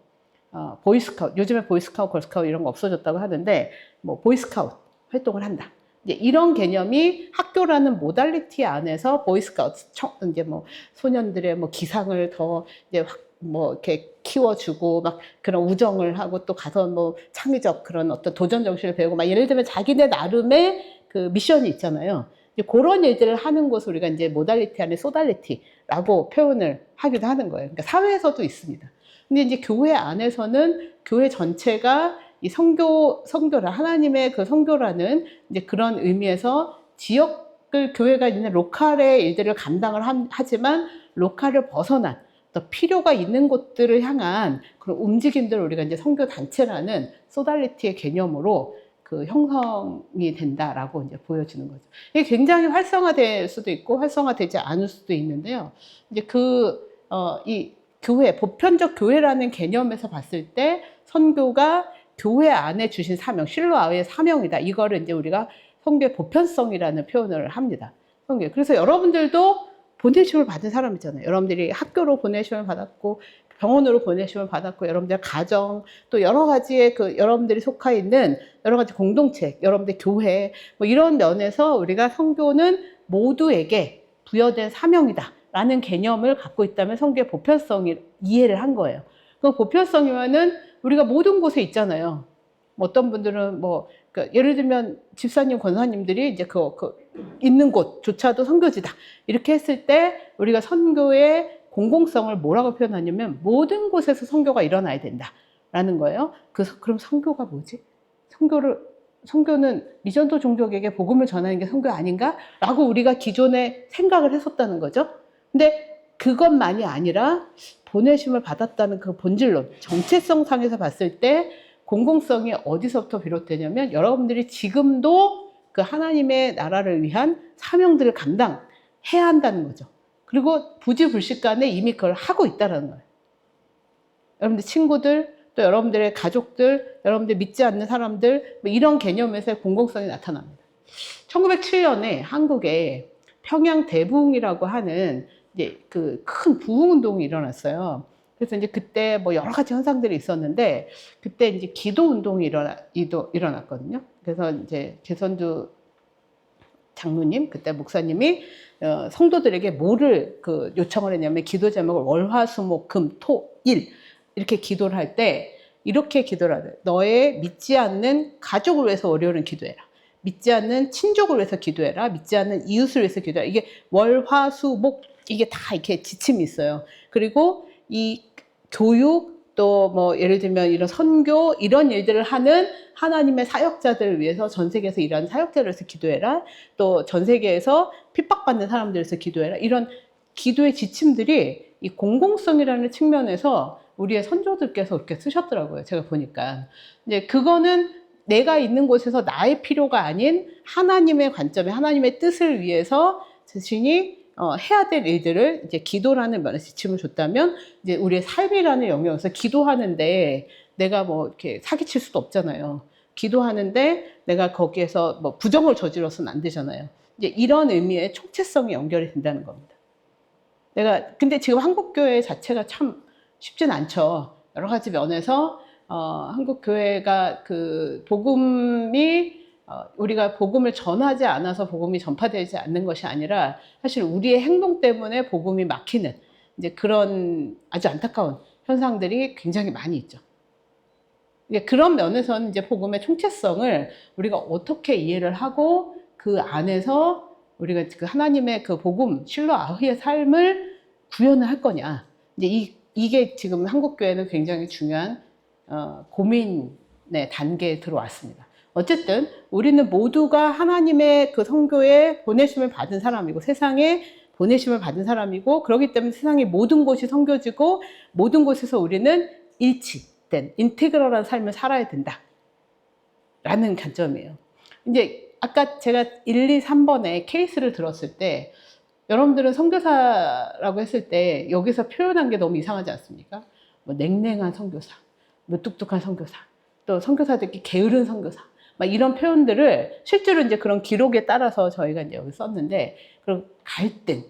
보이스카우트, 요즘에 보이스카우트, 걸스카우트 이런 거 없어졌다고 하는데, 뭐 보이스카우트 활동을 한다. 이제 이런 개념이 학교라는 모달리티 안에서 보이스카우트, 이제 뭐 소년들의 뭐 기상을 더 이제 뭐 이렇게 키워주고 막 그런 우정을 하고, 또 가서 뭐 창의적 그런 어떤 도전 정신을 배우고, 막 예를 들면 자기네 나름의 그 미션이 있잖아요. 이제 그런 일들을 하는 곳을 우리가 이제 모달리티 안에 소달리티라고 표현을 하기도 하는 거예요. 그러니까 사회에서도 있습니다. 근데 이제 교회 안에서는 교회 전체가 이 성교라, 하나님의 그 성교라는 이제 그런 의미에서 교회가 있는 로컬의 일들을 감당을 하지만, 로컬을 벗어난 또 필요가 있는 곳들을 향한 그런 움직임들을 우리가 이제 선교 단체라는 소달리티의 개념으로 형성이 된다라고 이제 보여지는 거죠. 이게 굉장히 활성화될 수도 있고 활성화되지 않을 수도 있는데요. 이제 이 교회, 보편적 교회라는 개념에서 봤을 때 선교가 교회 안에 주신 사명, 실로아의 사명이다. 이거를 이제 우리가 선교의 보편성이라는 표현을 합니다. 선교. 그래서 여러분들도 보내심을 받은 사람이잖아요. 여러분들이 학교로 보내심을 받았고, 병원으로 보내심을 받았고, 여러분들 가정, 또 여러 가지의 여러분들이 속해 있는 여러 가지 공동체, 여러분들 교회, 뭐 이런 면에서 우리가 선교는 모두에게 부여된 사명이다 라는 개념을 갖고 있다면 선교의 보편성을 이해를 한 거예요. 그 보편성이면은 우리가 모든 곳에 있잖아요. 어떤 분들은 예를 들면 집사님, 권사님들이 이제 있는 곳조차도 선교지다 이렇게 했을 때, 우리가 선교의 공공성을 뭐라고 표현하냐면 모든 곳에서 선교가 일어나야 된다라는 거예요. 그럼 선교가 뭐지? 선교는 미전도 종족에게 복음을 전하는 게 선교 아닌가? 라고 우리가 기존에 생각을 했었다는 거죠. 근데 그것만이 아니라 보내심을 받았다는 그 본질론, 정체성상에서 봤을 때 공공성이 어디서부터 비롯되냐면, 여러분들이 지금도 그 하나님의 나라를 위한 사명들을 감당해야 한다는 거죠. 그리고 부지불식간에 이미 그걸 하고 있다는 거예요. 여러분들 친구들, 또 여러분들의 가족들, 여러분들 믿지 않는 사람들, 뭐 이런 개념에서의 공공성이 나타납니다. 1907년에 한국에 평양 대부흥이라고 하는 이제 그 큰 부흥 운동이 일어났어요. 그래서 이제 그때 뭐 여러 가지 현상들이 있었는데 그때 이제 기도 운동이 일어났거든요. 그래서 이제 개선두 장로님, 그때 목사님이 성도들에게 뭐를 그 요청을 했냐면 기도 제목을 월화수목금토일 이렇게 기도를 할 때 이렇게 기도를 하래. 너의 믿지 않는 가족을 위해서 월요일은 기도해라. 믿지 않는 친족을 위해서 기도해라. 믿지 않는 이웃을 위해서 기도해라. 이게 월화수목 이게 다 이렇게 지침이 있어요. 그리고 이 교육 또 뭐 예를 들면 이런 선교 이런 일들을 하는 하나님의 사역자들을 위해서 전 세계에서 일하는 사역자를 위해서 기도해라. 또 전 세계에서 핍박받는 사람들을 위해서 기도해라. 이런 기도의 지침들이 이 공공성이라는 측면에서 우리의 선조들께서 그렇게 쓰셨더라고요. 제가 보니까. 이제 그거는 내가 있는 곳에서 나의 필요가 아닌 하나님의 관점에 하나님의 뜻을 위해서 자신이 해야 될 일들을 이제 기도라는 면에서 지침을 줬다면 이제 우리의 삶이라는 영역에서 기도하는데 내가 뭐 이렇게 사기칠 수도 없잖아요. 기도하는데 내가 거기에서 뭐 부정을 저질러서는 안 되잖아요. 이제 이런 의미의 총체성이 연결이 된다는 겁니다. 근데 지금 한국교회 자체가 참 쉽진 않죠. 여러 가지 면에서, 한국교회가 그 복음이, 우리가 복음을 전하지 않아서 복음이 전파되지 않는 것이 아니라 사실 우리의 행동 때문에 복음이 막히는 이제 그런 아주 안타까운 현상들이 굉장히 많이 있죠. 그런 면에서는 이제 복음의 총체성을 우리가 어떻게 이해를 하고 그 안에서 우리가 그 하나님의 그 복음, 실로 아흐의 삶을 구현을 할 거냐. 이제 이게 지금 한국교회는 굉장히 중요한 고민의 단계에 들어왔습니다. 어쨌든 우리는 모두가 하나님의 그 선교에 보내심을 받은 사람이고 세상에 보내심을 받은 사람이고 그렇기 때문에 세상의 모든 곳이 선교지고 모든 곳에서 우리는 일치된 인테그럴한 삶을 살아야 된다. 라는 관점이에요. 이제 아까 제가 1, 2, 3번에 케이스를 들었을 때 여러분들은 선교사라고 했을 때 여기서 표현한 게 너무 이상하지 않습니까? 뭐 냉랭한 선교사, 무뚝뚝한 선교사, 또 선교사들끼리 게으른 선교사, 막 이런 표현들을 실제로 이제 그런 기록에 따라서 저희가 이제 여기 썼는데 그런 갈등,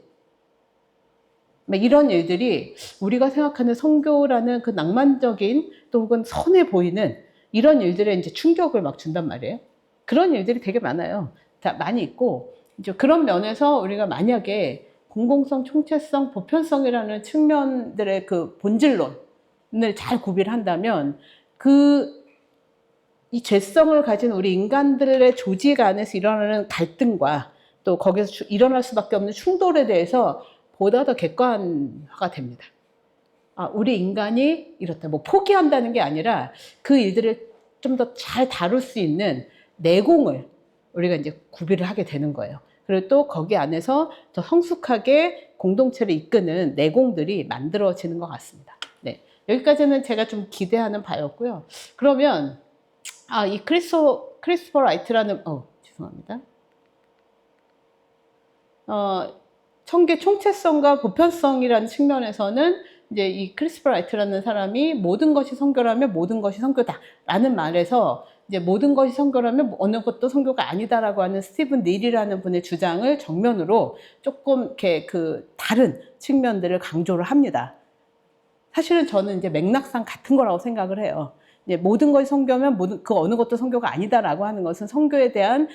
막 이런 일들이 우리가 생각하는 선교라는 그 낭만적인 또 혹은 선해 보이는 이런 일들에 이제 충격을 막 준단 말이에요. 그런 일들이 되게 많아요. 다 많이 있고 이제 그런 면에서 우리가 만약에 공공성, 총체성, 보편성이라는 측면들의 그 본질론을 잘 구별한다면 이 죄성을 가진 우리 인간들의 조직 안에서 일어나는 갈등과 또 거기서 일어날 수밖에 없는 충돌에 대해서 보다 더 객관화가 됩니다. 우리 인간이 이렇다. 뭐 포기한다는 게 아니라 그 일들을 좀 더 잘 다룰 수 있는 내공을 우리가 이제 구비를 하게 되는 거예요. 그리고 또 거기 안에서 더 성숙하게 공동체를 이끄는 내공들이 만들어지는 것 같습니다. 네. 여기까지는 제가 좀 기대하는 바였고요. 그러면, 이 크리스토퍼 라이트라는, 죄송합니다. 청계 총체성과 보편성이라는 측면에서는 이제 이 크리스토퍼 라이트라는 사람이 모든 것이 선교라면 모든 것이 선교다라는 말에서 이제 모든 것이 선교라면 어느 것도 선교가 아니다라고 하는 스티븐 닐이라는 분의 주장을 정면으로 조금 이렇게 그 다른 측면들을 강조를 합니다. 사실은 저는 이제 맥락상 같은 거라고 생각을 해요. 이제 모든 것이 선교면 그 어느 것도 선교가 아니다라고 하는 것은 선교에 대한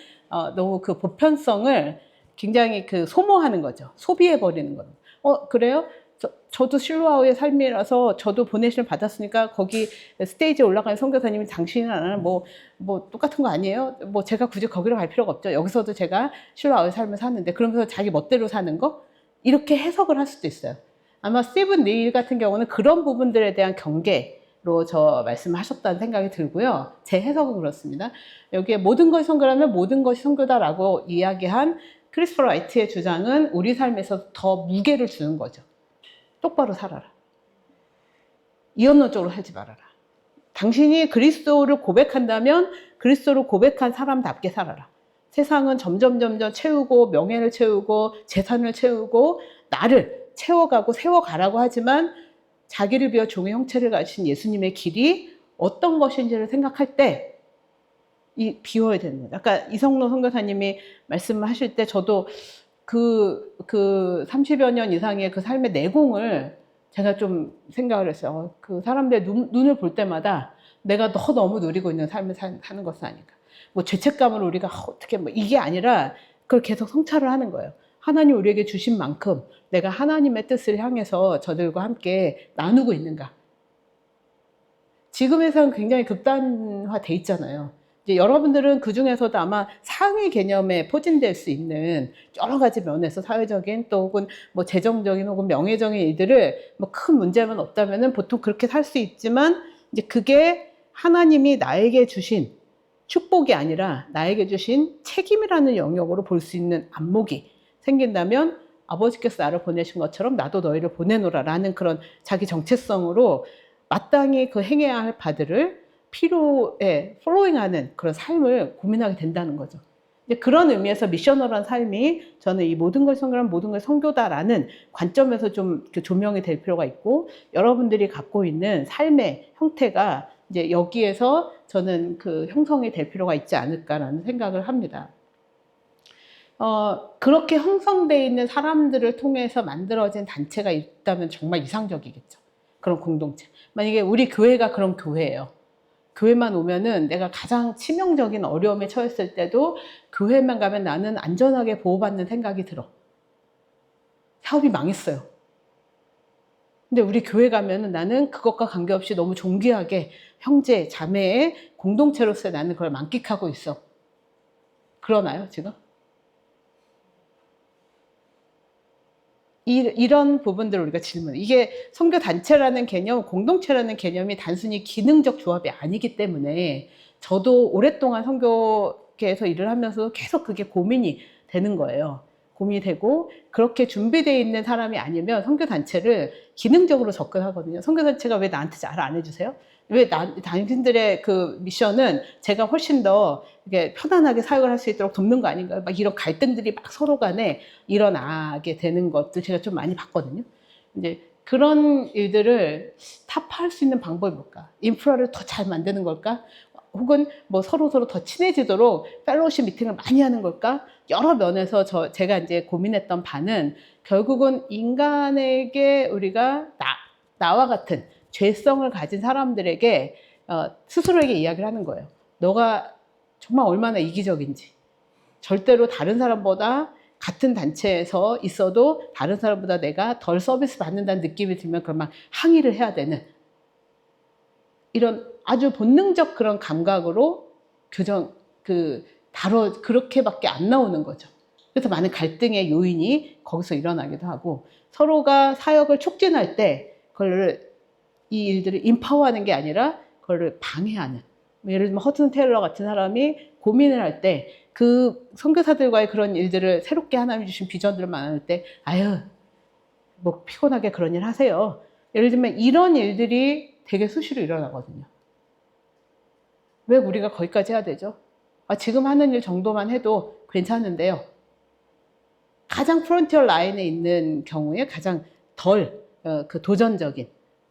너무 그 보편성을 굉장히 그 소모하는 거죠. 소비해 버리는 거죠. 그래요? 저도 실로아우의 삶이라서 저도 보내심을 받았으니까 거기 스테이지에 올라가는 선교사님이 당신은 나는 뭐 똑같은 거 아니에요? 뭐 제가 굳이 거기로 갈 필요가 없죠. 여기서도 제가 실로아우의 삶을 사는데 그러면서 자기 멋대로 사는 거? 이렇게 해석을 할 수도 있어요. 아마 스티븐 닐 같은 경우는 그런 부분들에 대한 경계로 저 말씀하셨다는 생각이 들고요. 제 해석은 그렇습니다. 여기에 모든 것이 선교라면 모든 것이 선교다라고 이야기한 크리스토퍼 라이트의 주장은 우리 삶에서 더 무게를 주는 거죠. 똑바로 살아라. 이언어적으로 살지 말아라. 당신이 그리스도를 고백한다면 그리스도를 고백한 사람답게 살아라. 세상은 점점 채우고 명예를 채우고 재산을 채우고 나를 채워가고 세워가라고 하지만 자기를 비워 종의 형체를 가진 예수님의 길이 어떤 것인지를 생각할 때 이 비워야 되는 거죠. 아까 이성로 선교사님이 말씀을 하실 때 저도 그 30여 년 이상의 그 삶의 내공을 제가 좀 생각을 했어요. 그 사람들의 눈을 볼 때마다 내가 너무 누리고 있는 삶을 사는 것은 아닌가. 뭐 죄책감을 우리가 어떻게 뭐 이게 아니라 그걸 계속 성찰을 하는 거예요. 하나님 우리에게 주신 만큼 내가 하나님의 뜻을 향해서 저들과 함께 나누고 있는가. 지금에서는 굉장히 극단화돼 있잖아요. 이제 여러분들은 그 중에서도 아마 상위 개념에 포진될 수 있는 여러 가지 면에서 사회적인 또 혹은 뭐 재정적인 혹은 명예적인 일들을 뭐 큰 문제만 없다면은 보통 그렇게 살 수 있지만 이제 그게 하나님이 나에게 주신 축복이 아니라 나에게 주신 책임이라는 영역으로 볼 수 있는 안목이 생긴다면 아버지께서 나를 보내신 것처럼 나도 너희를 보내노라 라는 그런 자기 정체성으로 마땅히 그 행해야 할 바들을 필요에 플로잉하는 그런 삶을 고민하게 된다는 거죠. 그런 의미에서 미셔널한 삶이 저는 이 모든 걸 선교란 모든 걸 선교다라는 관점에서 좀 조명이 될 필요가 있고 여러분들이 갖고 있는 삶의 형태가 이제 여기에서 저는 그 형성이 될 필요가 있지 않을까라는 생각을 합니다. 그렇게 형성되어 있는 사람들을 통해서 만들어진 단체가 있다면 정말 이상적이겠죠. 그런 공동체. 만약에 우리 교회가 그런 교회예요. 교회만 오면은 내가 가장 치명적인 어려움에 처했을 때도 교회만 가면 나는 안전하게 보호받는 생각이 들어. 사업이 망했어요. 근데 우리 교회 가면은 나는 그것과 관계없이 너무 존귀하게 형제, 자매의 공동체로서 나는 그걸 만끽하고 있어. 그러나요, 지금? 이런 부분들을 우리가 이게 선교단체라는 개념, 공동체라는 개념이 단순히 기능적 조합이 아니기 때문에 저도 오랫동안 선교계에서 일을 하면서 계속 그게 고민이 되는 거예요. 고민이 되고 그렇게 준비되어 있는 사람이 아니면 선교단체를 기능적으로 접근하거든요. 선교단체가 왜 나한테 잘 안 해주세요? 왜 당신들의 그 미션은 제가 훨씬 더 이게 편안하게 사역을 할 수 있도록 돕는 거 아닌가요? 막 이런 갈등들이 막 서로 간에 일어나게 되는 것도 제가 좀 많이 봤거든요. 이제 그런 일들을 타파할 수 있는 방법이 뭘까? 인프라를 더 잘 만드는 걸까? 혹은 뭐 서로 더 친해지도록 펠로우십 미팅을 많이 하는 걸까? 여러 면에서 제가 이제 고민했던 바는 결국은 인간에게 우리가 나와 같은 죄성을 가진 사람들에게 스스로에게 이야기를 하는 거예요. 너가 정말 얼마나 이기적인지. 절대로 다른 사람보다 같은 단체에서 있어도 다른 사람보다 내가 덜 서비스 받는다는 느낌이 들면 그걸 막 항의를 해야 되는 이런 아주 본능적 그런 감각으로 그렇게밖에 안 나오는 거죠. 그래서 많은 갈등의 요인이 거기서 일어나기도 하고 서로가 사역을 촉진할 때 이 일들을 인파워하는 게 아니라 그걸 방해하는. 예를 들면 허튼 테일러 같은 사람이 고민을 할 때 그 선교사들과의 그런 일들을 새롭게 하나님이 주신 비전들을 만날 때 아유 뭐 피곤하게 그런 일 하세요. 예를 들면 이런 일들이 되게 수시로 일어나거든요. 왜 우리가 거기까지 해야 되죠? 지금 하는 일 정도만 해도 괜찮은데요. 가장 프론티어 라인에 있는 경우에 가장 덜 도전적인,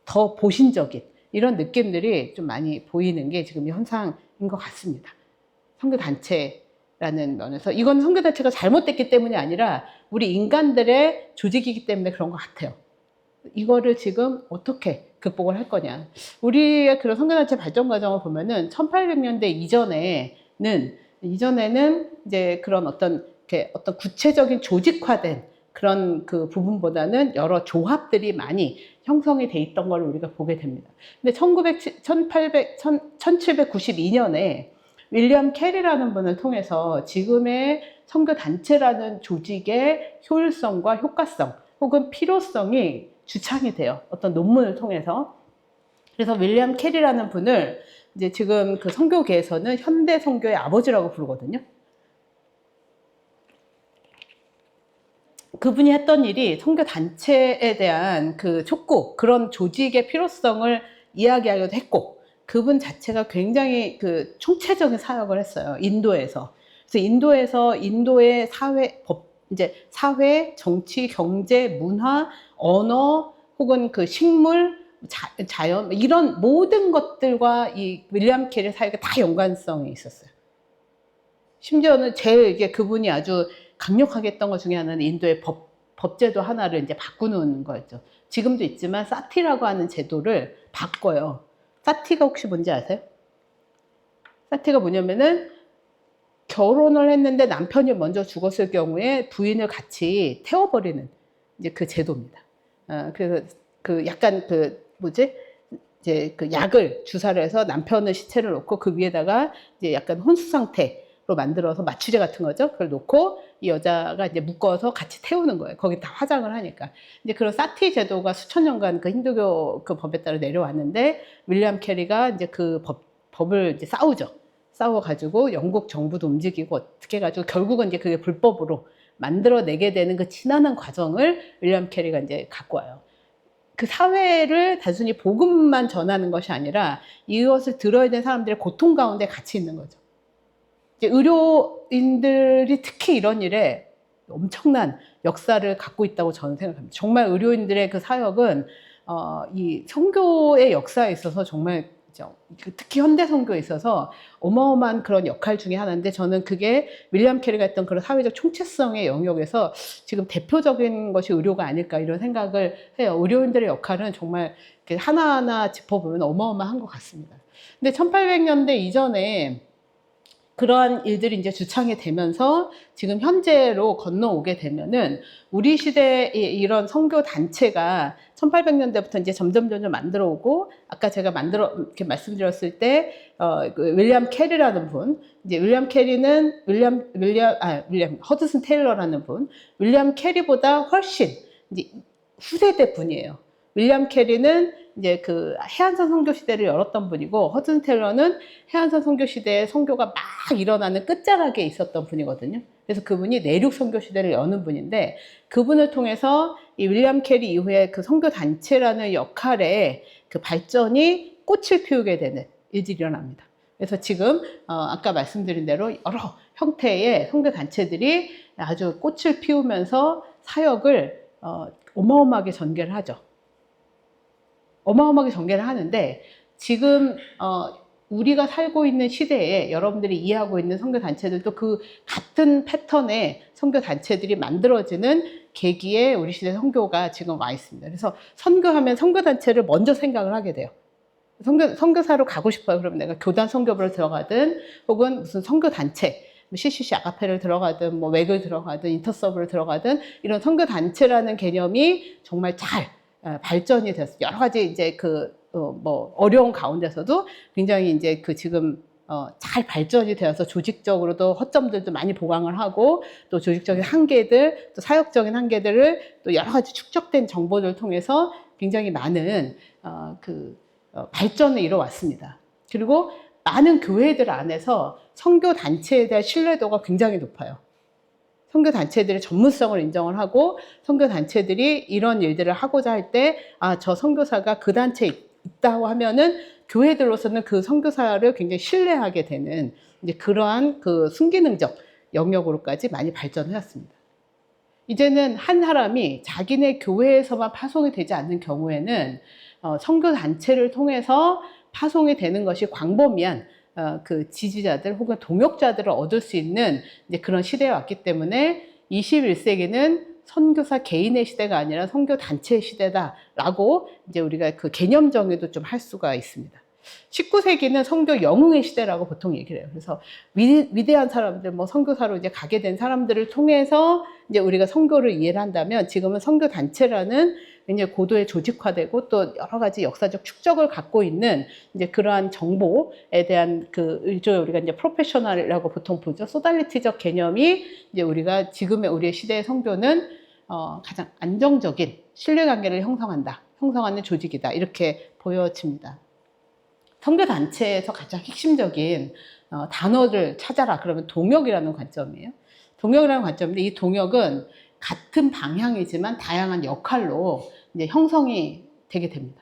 더 보신적인 이런 느낌들이 좀 많이 보이는 게 지금 현상인 것 같습니다. 선교단체라는 면에서 이건 선교단체가 잘못됐기 때문이 아니라 우리 인간들의 조직이기 때문에 그런 것 같아요. 이거를 지금 어떻게 극복을 할 거냐. 우리의 그런 선교단체 발전 과정을 보면은 1800년대 이전에는 이제 그런 어떤 구체적인 조직화된 그런 그 부분보다는 여러 조합들이 많이 형성이 돼 있던 걸 우리가 보게 됩니다. 근데 1792년에 윌리엄 캐리라는 분을 통해서 지금의 선교단체라는 조직의 효율성과 효과성 혹은 필요성이 주창이 돼요. 어떤 논문을 통해서. 그래서 윌리엄 캐리라는 분을 이제 지금 그 선교계에서는 현대 선교의 아버지라고 부르거든요. 그분이 했던 일이 선교단체에 대한 그 촉구, 그런 조직의 필요성을 이야기하기도 했고, 그분 자체가 굉장히 그 총체적인 사역을 했어요. 인도에서. 그래서 인도의 사회, 정치, 경제, 문화, 언어, 혹은 그 식물, 자연 이런 모든 것들과 이 윌리엄 캐리 사회가 다 연관성이 있었어요. 심지어는 제일 이제 그분이 아주 강력하게 했던 것 중에 하나는 인도의 법제도 하나를 이제 바꾸는 거였죠. 지금도 있지만 사티라고 하는 제도를 바꿔요. 사티가 혹시 뭔지 아세요? 사티가 뭐냐면은 결혼을 했는데 남편이 먼저 죽었을 경우에 부인을 같이 태워버리는 이제 그 제도입니다. 그래서 그 약간 그 뭐지? 이제 그 약을 주사를 해서 남편의 시체를 놓고 그 위에다가 이제 약간 혼수 상태로 만들어서 마취제 같은 거죠. 그걸 놓고 이 여자가 이제 묶어서 같이 태우는 거예요. 거기 다 화장을 하니까. 이제 그런 사티 제도가 수천 년간 그 힌두교 그 법에 따라 내려왔는데 윌리엄 캐리가 이제 그 법을 이제 싸우죠. 싸워가지고 영국 정부도 움직이고 어떻게 해가지고 결국은 이제 그게 불법으로 만들어내게 되는 그 지난한 과정을 윌리엄 캐리가 이제 갖고 와요. 그 사회를 단순히 복음만 전하는 것이 아니라 이것을 들어야 되는 사람들의 고통 가운데 같이 있는 거죠. 이제 의료인들이 특히 이런 일에 엄청난 역사를 갖고 있다고 저는 생각합니다. 정말 의료인들의 그 사역은 이 선교의 역사에 있어서 정말 특히 현대 선교에 있어서 어마어마한 그런 역할 중에 하나인데 저는 그게 윌리엄 캐리가 했던 그런 사회적 총체성의 영역에서 지금 대표적인 것이 의료가 아닐까 이런 생각을 해요. 의료인들의 역할은 정말 하나하나 짚어보면 어마어마한 것 같습니다. 근데 1800년대 이전에 그러한 일들이 이제 주창이 되면서 지금 현재로 건너오게 되면은 우리 시대의 이런 선교 단체가 1800년대부터 이제 점점 만들어 오고 아까 제가 이렇게 말씀드렸을 때 그 윌리엄 캐리라는 분, 이제 윌리엄 캐리는 윌리엄 허드슨 테일러라는 분, 윌리엄 캐리보다 훨씬 이제 후세대 분이에요. 윌리엄 캐리는 이제 그 해안선 선교 시대를 열었던 분이고 허드슨 테일러는 해안선 선교 시대에 선교가 막 일어나는 끝자락에 있었던 분이거든요. 그래서 그분이 내륙 선교 시대를 여는 분인데 그분을 통해서 이 윌리엄 캐리 이후에 그 선교 단체라는 역할에 그 발전이 꽃을 피우게 되는 일들이 일어납니다. 그래서 지금 아까 말씀드린 대로 여러 형태의 선교 단체들이 아주 꽃을 피우면서 사역을 어마어마하게 전개를 하죠. 어마어마하게 전개를 하는데 지금 우리가 살고 있는 시대에 여러분들이 이해하고 있는 선교단체들도 그 같은 패턴의 선교단체들이 만들어지는 계기에 우리 시대 선교가 지금 와 있습니다. 그래서 선교하면 선교단체를 먼저 생각을 하게 돼요. 선교사로 가고 싶어요. 그러면 내가 교단 선교부를 들어가든 혹은 무슨 선교단체 CCC 아가페를 들어가든 뭐 웩을 들어가든 인터서브를 들어가든 이런 선교단체라는 개념이 정말 잘 발전이 됐어요. 여러 가지 이제 뭐 어려운 가운데서도 굉장히 이제 지금 잘 발전이 되어서 조직적으로도 허점들도 많이 보강을 하고 또 조직적인 한계들 또 사역적인 한계들을 또 여러 가지 축적된 정보들을 통해서 굉장히 많은 발전을 이뤄왔습니다. 그리고 많은 교회들 안에서 선교 단체에 대한 신뢰도가 굉장히 높아요. 선교 단체들의 전문성을 인정을 하고 선교 단체들이 이런 일들을 하고자 할 때 저 선교사가 그 단체에 있다고 하면은 교회들로서는 그 선교사를 굉장히 신뢰하게 되는 이제 그러한 그 순기능적 영역으로까지 많이 발전했습니다. 이제는 한 사람이 자기네 교회에서만 파송이 되지 않는 경우에는 선교 단체를 통해서 파송이 되는 것이 광범위한 그 지지자들 혹은 동역자들을 얻을 수 있는 이제 그런 시대에 왔기 때문에 21세기는 선교사 개인의 시대가 아니라 선교 단체의 시대다라고 이제 우리가 그 개념 정의도 좀 할 수가 있습니다. 19세기는 선교 영웅의 시대라고 보통 얘기를 해요. 그래서 위대한 사람들, 뭐 선교사로 이제 가게 된 사람들을 통해서 이제 우리가 선교를 이해를 한다면 지금은 선교 단체라는 굉장히 고도의 조직화되고 또 여러 가지 역사적 축적을 갖고 있는 이제 그러한 정보에 대한 일종의 우리가 이제 프로페셔널이라고 보통 보죠. 소달리티적 개념이 이제 우리가 지금의 우리의 시대의 선교는 가장 안정적인 신뢰관계를 형성하는 조직이다. 이렇게 보여집니다. 선교단체에서 가장 핵심적인 단어를 찾아라. 그러면 동역이라는 관점이에요. 동역이라는 관점인데 이 동역은 같은 방향이지만 다양한 역할로 이제 형성이 되게 됩니다.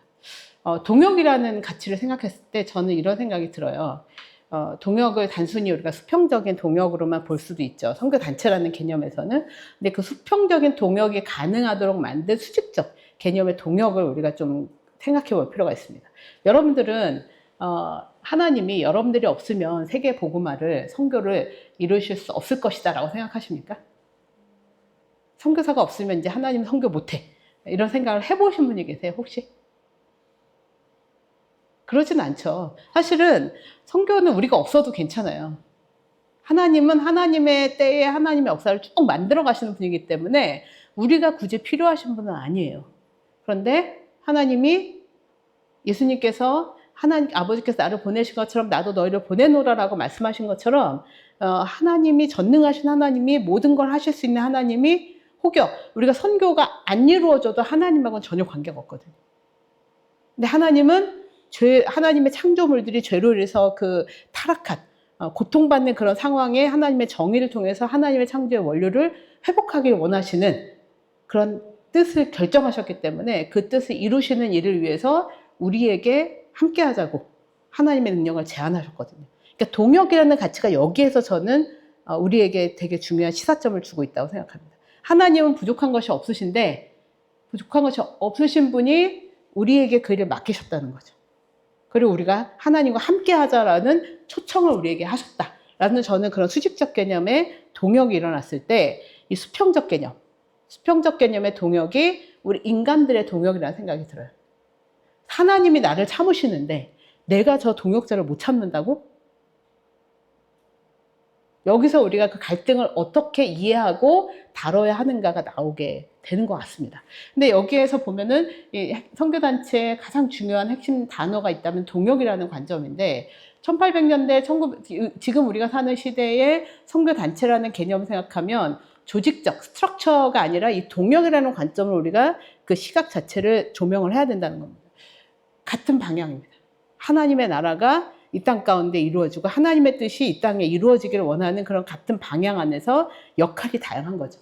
동역이라는 가치를 생각했을 때 저는 이런 생각이 들어요. 동역을 단순히 우리가 수평적인 동역으로만 볼 수도 있죠. 선교단체라는 개념에서는. 근데 그 수평적인 동역이 가능하도록 만든 수직적 개념의 동역을 우리가 좀 생각해 볼 필요가 있습니다. 여러분들은 하나님이 여러분들이 없으면 세계 복음화를 선교를 이루실 수 없을 것이다 라고 생각하십니까? 선교사가 없으면 이제 하나님 선교 못해 이런 생각을 해보신 분이 계세요 혹시? 그러진 않죠. 사실은 선교는 우리가 없어도 괜찮아요. 하나님은 하나님의 때에 하나님의 역사를 쭉 만들어 가시는 분이기 때문에 우리가 굳이 필요하신 분은 아니에요. 그런데 하나님이 예수님께서 하나님 아버지께서 나를 보내신 것처럼 나도 너희를 보내노라라고 말씀하신 것처럼 하나님이 전능하신 하나님이 모든 걸 하실 수 있는 하나님이 혹여 우리가 선교가 안 이루어져도 하나님하고는 전혀 관계가 없거든요. 근데 하나님은 하나님의 창조물들이 죄로 인해서 그 타락한 고통받는 그런 상황에 하나님의 정의를 통해서 하나님의 창조의 원료를 회복하길 원하시는 그런 뜻을 결정하셨기 때문에 그 뜻을 이루시는 일을 위해서 우리에게 함께 하자고 하나님의 능력을 제안하셨거든요. 그러니까 동역이라는 가치가 여기에서 저는 우리에게 되게 중요한 시사점을 주고 있다고 생각합니다. 하나님은 부족한 것이 없으신데 부족한 것이 없으신 분이 우리에게 그 일을 맡기셨다는 거죠. 그리고 우리가 하나님과 함께 하자라는 초청을 우리에게 하셨다라는 저는 그런 수직적 개념의 동역이 일어났을 때 이 수평적 개념의 동역이 우리 인간들의 동역이라는 생각이 들어요. 하나님이 나를 참으시는데 내가 저 동역자를 못 참는다고? 여기서 우리가 그 갈등을 어떻게 이해하고 다뤄야 하는가가 나오게 되는 것 같습니다. 근데 여기에서 보면은 이 선교단체의 가장 중요한 핵심 단어가 있다면 동역이라는 관점인데 1800년대 지금 우리가 사는 시대에 선교단체라는 개념을 생각하면 조직적 스트럭처가 아니라 이 동역이라는 관점을 우리가 그 시각 자체를 조명을 해야 된다는 겁니다. 같은 방향입니다. 하나님의 나라가 이 땅 가운데 이루어지고 하나님의 뜻이 이 땅에 이루어지기를 원하는 그런 같은 방향 안에서 역할이 다양한 거죠.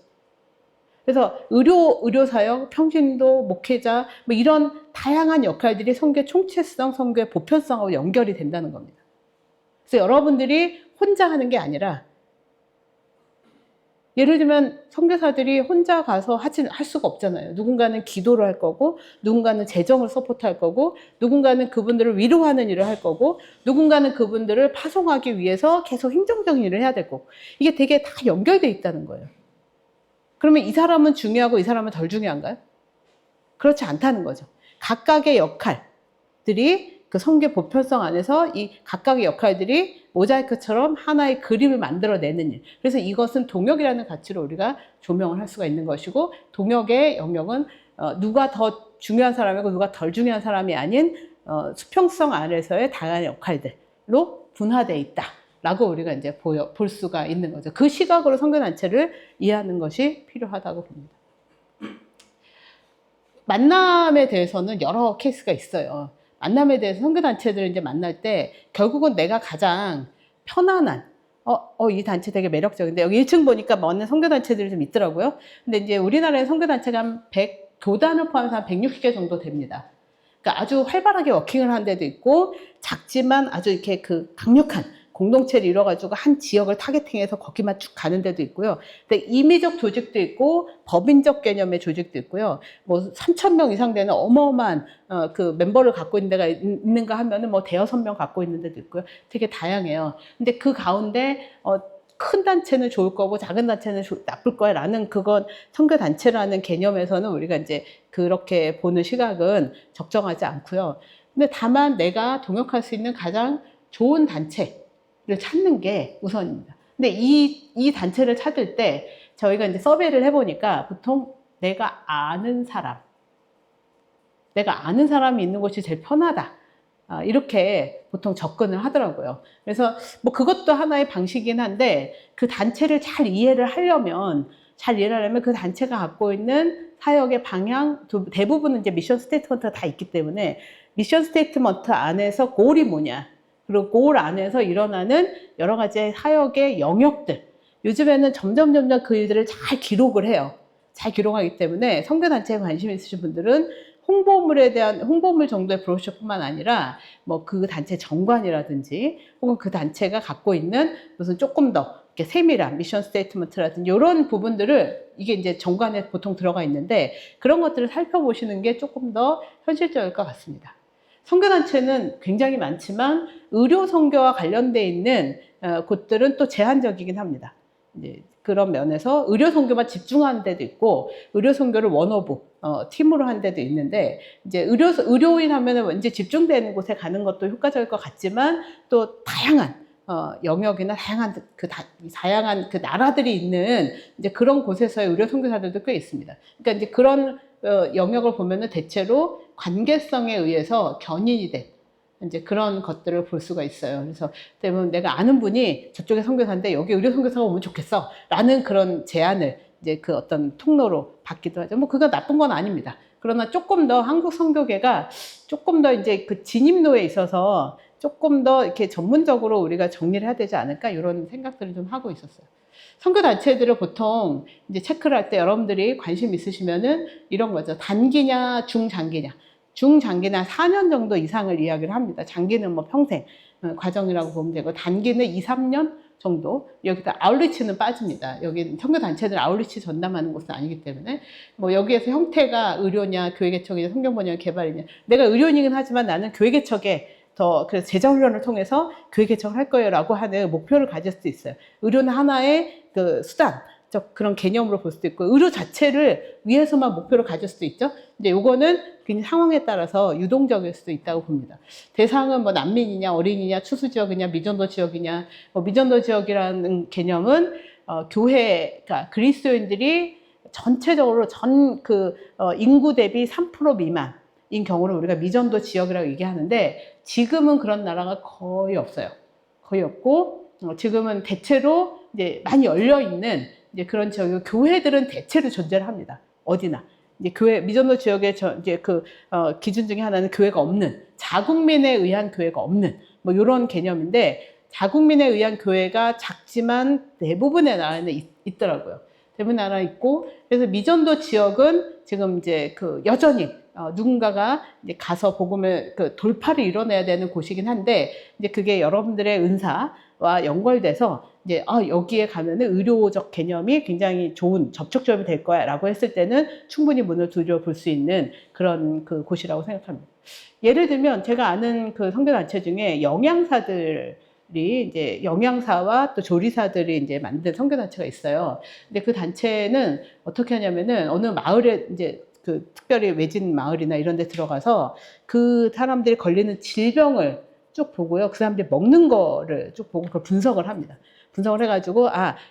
그래서 의료사역, 평신도, 목회자 뭐 이런 다양한 역할들이 선교의 총체성, 선교의 보편성하고 연결이 된다는 겁니다. 그래서 여러분들이 혼자 하는 게 아니라 예를 들면 선교사들이 혼자 가서 할 수가 없잖아요. 누군가는 기도를 할 거고 누군가는 재정을 서포트할 거고 누군가는 그분들을 위로하는 일을 할 거고 누군가는 그분들을 파송하기 위해서 계속 행정적인 일을 해야 될 거고 이게 되게 다 연결돼 있다는 거예요. 그러면 이 사람은 중요하고 이 사람은 덜 중요한가요? 그렇지 않다는 거죠. 각각의 역할들이 그 선교 보편성 안에서 이 각각의 역할들이 모자이크처럼 하나의 그림을 만들어내는 일. 그래서 이것은 동역이라는 가치로 우리가 조명을 할 수가 있는 것이고 동역의 영역은 누가 더 중요한 사람이고 누가 덜 중요한 사람이 아닌 수평성 안에서의 다양한 역할들로 분화되어 있다라고 우리가 이제 볼 수가 있는 거죠. 그 시각으로 선교단체를 이해하는 것이 필요하다고 봅니다. 만남에 대해서는 여러 케이스가 있어요. 만남에 대해서 선교단체들을 이제 만날 때 결국은 내가 가장 편안한 이 단체 되게 매력적인데 여기 1층 보니까 많은 선교단체들이 좀 있더라고요. 근데 이제 우리나라의 선교단체가 한 100, 교단을 포함해서 한 160개 정도 됩니다. 그러니까 아주 활발하게 워킹을 하는 데도 있고 작지만 아주 이렇게 그 강력한 공동체를 이뤄가지고 한 지역을 타겟팅해서 거기만 쭉 가는 데도 있고요. 근데 임의적 조직도 있고 법인적 개념의 조직도 있고요. 뭐 3,000명 이상 되는 어마어마한 그 멤버를 갖고 있는 데가 있는가 하면은 뭐 대여섯 명 갖고 있는 데도 있고요. 되게 다양해요. 근데 그 가운데 큰 단체는 좋을 거고 작은 단체는 나쁠 거야 라는 그건 선교단체라는 개념에서는 우리가 이제 그렇게 보는 시각은 적정하지 않고요. 근데 다만 내가 동역할 수 있는 가장 좋은 단체를 찾는 게 우선입니다. 근데 이 단체를 찾을 때 저희가 이제 서베이를 해보니까 보통 내가 아는 사람이 있는 곳이 제일 편하다. 이렇게 보통 접근을 하더라고요. 그래서 뭐 그것도 하나의 방식이긴 한데 그 단체를 잘 이해를 하려면 그 단체가 갖고 있는 사역의 방향, 대부분은 이제 미션 스테이트먼트가 다 있기 때문에 미션 스테이트먼트 안에서 골이 뭐냐, 그리고 골 안에서 일어나는 여러 가지 사역의 영역들, 요즘에는 점점 그 일들을 잘 기록을 해요. 잘 기록하기 때문에 선교단체에 관심 있으신 분들은 홍보물에 대한 홍보물 정도의 브로셔뿐만 아니라 뭐 그 단체 정관이라든지 혹은 그 단체가 갖고 있는 무슨 조금 더 이렇게 세밀한 미션 스테이트먼트라든지 이런 부분들을 이게 이제 정관에 보통 들어가 있는데 그런 것들을 살펴보시는 게 조금 더 현실적일 것 같습니다. 선교단체는 굉장히 많지만 의료 선교와 관련돼 있는 곳들은 또 제한적이긴 합니다. 이제 그런 면에서 의료 선교만 집중하는 데도 있고 의료 선교를 원오브 팀으로 한 데도 있는데 이제 의료인 하면은 이제 집중되는 곳에 가는 것도 효과적일 것 같지만 또 다양한 영역이나 다양한 그 나라들이 있는 이제 그런 곳에서의 의료 선교사들도 꽤 있습니다. 그러니까 이제 그런 영역을 보면은 대체로 관계성에 의해서 견인이 된 이제 그런 것들을 볼 수가 있어요. 그래서 대부분 내가 아는 분이 저쪽에 선교사인데 여기 의료 선교사가 오면 좋겠어 라는 그런 제안을 이제 그 어떤 통로로 받기도 하죠. 뭐 그거 나쁜 건 아닙니다. 그러나 조금 더 한국 선교계가 조금 더 이제 그 진입로에 있어서 조금 더 이렇게 전문적으로 우리가 정리를 해야 되지 않을까 이런 생각들을 좀 하고 있었어요. 선교단체들을 보통 이제 체크를 할 때 여러분들이 관심 있으시면은 이런 거죠. 단기냐, 중장기냐. 중장기는 4년 정도 이상을 이야기를 합니다. 장기는 뭐 평생 과정이라고 보면 되고, 단기는 2, 3년 정도. 여기다 아웃리치는 빠집니다. 여기 선교단체들 아웃리치 전담하는 곳은 아니기 때문에 뭐 여기에서 형태가 의료냐, 교회개척이냐, 성경번역 개발이냐. 내가 의료인이긴 하지만 나는 교회개척에 그래서 재정훈련을 통해서 교회 개척을 할 거예요 라고 하는 목표를 가질 수도 있어요. 의료는 하나의 그 수단, 그런 개념으로 볼 수도 있고, 의료 자체를 위해서만 목표를 가질 수도 있죠. 이제 요거는 굉장히 상황에 따라서 유동적일 수도 있다고 봅니다. 대상은 뭐 난민이냐, 어린이냐, 추수지역이냐, 미전도 지역이냐, 미전도 지역이라는 개념은, 교회가 그리스도인들이 전체적으로 인구 대비 3% 미만, 인 경우를 우리가 미전도 지역이라고 얘기하는데 지금은 그런 나라가 거의 없어요. 거의 없고 지금은 대체로 이제 많이 열려 있는 이제 그런 지역이고 교회들은 대체로 존재를 합니다. 어디나 이제 교회 미전도 지역의 이제 기준 중에 하나는 교회가 없는 자국민에 의한 교회가 없는 뭐 이런 개념인데 자국민에 의한 교회가 작지만 대부분의 나라에는 있더라고요. 대부분 나라 있고 그래서 미전도 지역은 지금 이제 여전히 누군가가 이제 가서 복음을 돌파를 이뤄내야 되는 곳이긴 한데 이제 그게 여러분들의 은사와 연결돼서 이제 여기에 가면은 의료적 개념이 굉장히 좋은 접촉점이 될 거야라고 했을 때는 충분히 문을 두드려 볼 수 있는 그런 곳이라고 생각합니다. 예를 들면 제가 아는 선교단체 중에 이제 영양사와 또 조리사들이 이제 만든 선교단체가 있어요. 근데 그 단체는 어떻게 하냐면은 어느 마을에 이제 특별히 외진 마을이나 이런 데 들어가서 그 사람들이 걸리는 질병을 쭉 보고요. 그 사람들이 먹는 거를 쭉 보고 그걸 분석을 합니다. 분석을 해가지고,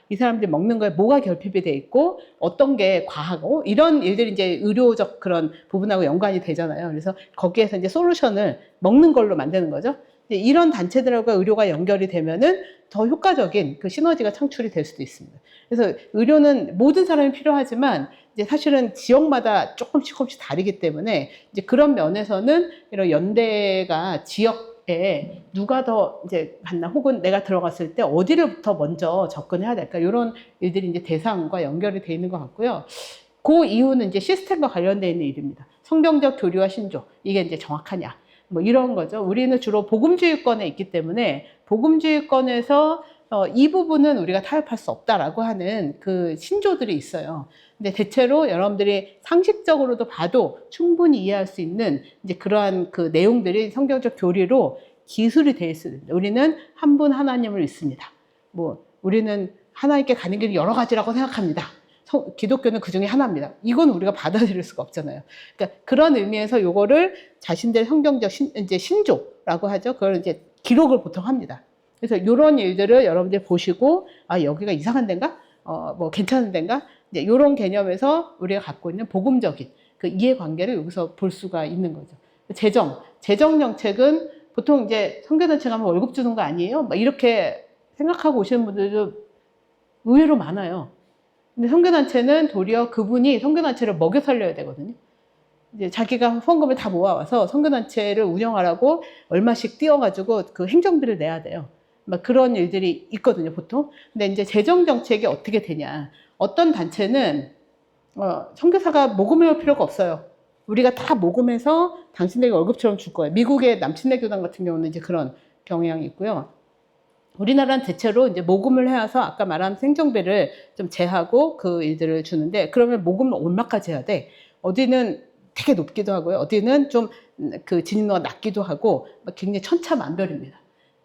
이 사람들이 먹는 거에 뭐가 결핍이 돼 있고, 어떤 게 과하고, 이런 일들이 이제 의료적 그런 부분하고 연관이 되잖아요. 그래서 거기에서 이제 솔루션을 먹는 걸로 만드는 거죠. 이런 단체들하고 의료가 연결이 되면은 더 효과적인 시너지가 창출이 될 수도 있습니다. 그래서 의료는 모든 사람이 필요하지만 이제 사실은 지역마다 조금씩 다르기 때문에 이제 그런 면에서는 이런 연대가 지역에 누가 더 이제 갔나 혹은 내가 들어갔을 때 어디를부터 먼저 접근해야 될까 이런 일들이 이제 대상과 연결이 돼 있는 것 같고요. 그 이유는 이제 시스템과 관련되어 있는 일입니다. 성경적 교리와 신조 이게 이제 정확하냐. 뭐 이런 거죠. 우리는 주로 복음주의권에 있기 때문에 복음주의권에서 이 부분은 우리가 타협할 수 없다라고 하는 신조들이 있어요. 근데 대체로 여러분들이 상식적으로도 봐도 충분히 이해할 수 있는 이제 그러한 내용들이 성경적 교리로 기술이 되어 있습니다. 우리는 한 분 하나님을 믿습니다. 우리는 하나님께 가는 길이 여러 가지라고 생각합니다. 기독교는 그 중에 하나입니다. 이건 우리가 받아들일 수가 없잖아요. 그러니까 그런 의미에서 요거를 자신들의 성경적 이제 신조라고 하죠. 그걸 이제 기록을 보통 합니다. 그래서 이런 일들을 여러분들 보시고, 여기가 이상한 데인가? 괜찮은 데인가? 이제 이런 개념에서 우리가 갖고 있는 복음적인 이해관계를 여기서 볼 수가 있는 거죠. 재정 정책은 보통 이제 선교단체 가면 월급 주는 거 아니에요? 이렇게 생각하고 오시는 분들도 의외로 많아요. 근데 선교단체는 도리어 그분이 선교단체를 먹여 살려야 되거든요. 이제 자기가 후원금을 다 모아와서 선교단체를 운영하라고 얼마씩 띄워가지고 행정비를 내야 돼요. 그런 일들이 있거든요, 보통. 근데 이제 재정정책이 어떻게 되냐. 어떤 단체는, 선교사가 모금해올 필요가 없어요. 우리가 다 모금해서 당신에게 월급처럼 줄 거예요. 미국의 남침내 교단 같은 경우는 이제 그런 경향이 있고요. 우리나라는 대체로 이제 모금을 해와서 아까 말한 생존비를 좀 제하고 그 일들을 주는데, 그러면 모금을 얼마까지 해야 돼? 어디는 되게 높기도 하고요. 어디는 좀 그 진입로가 낮기도 하고 굉장히 천차만별입니다.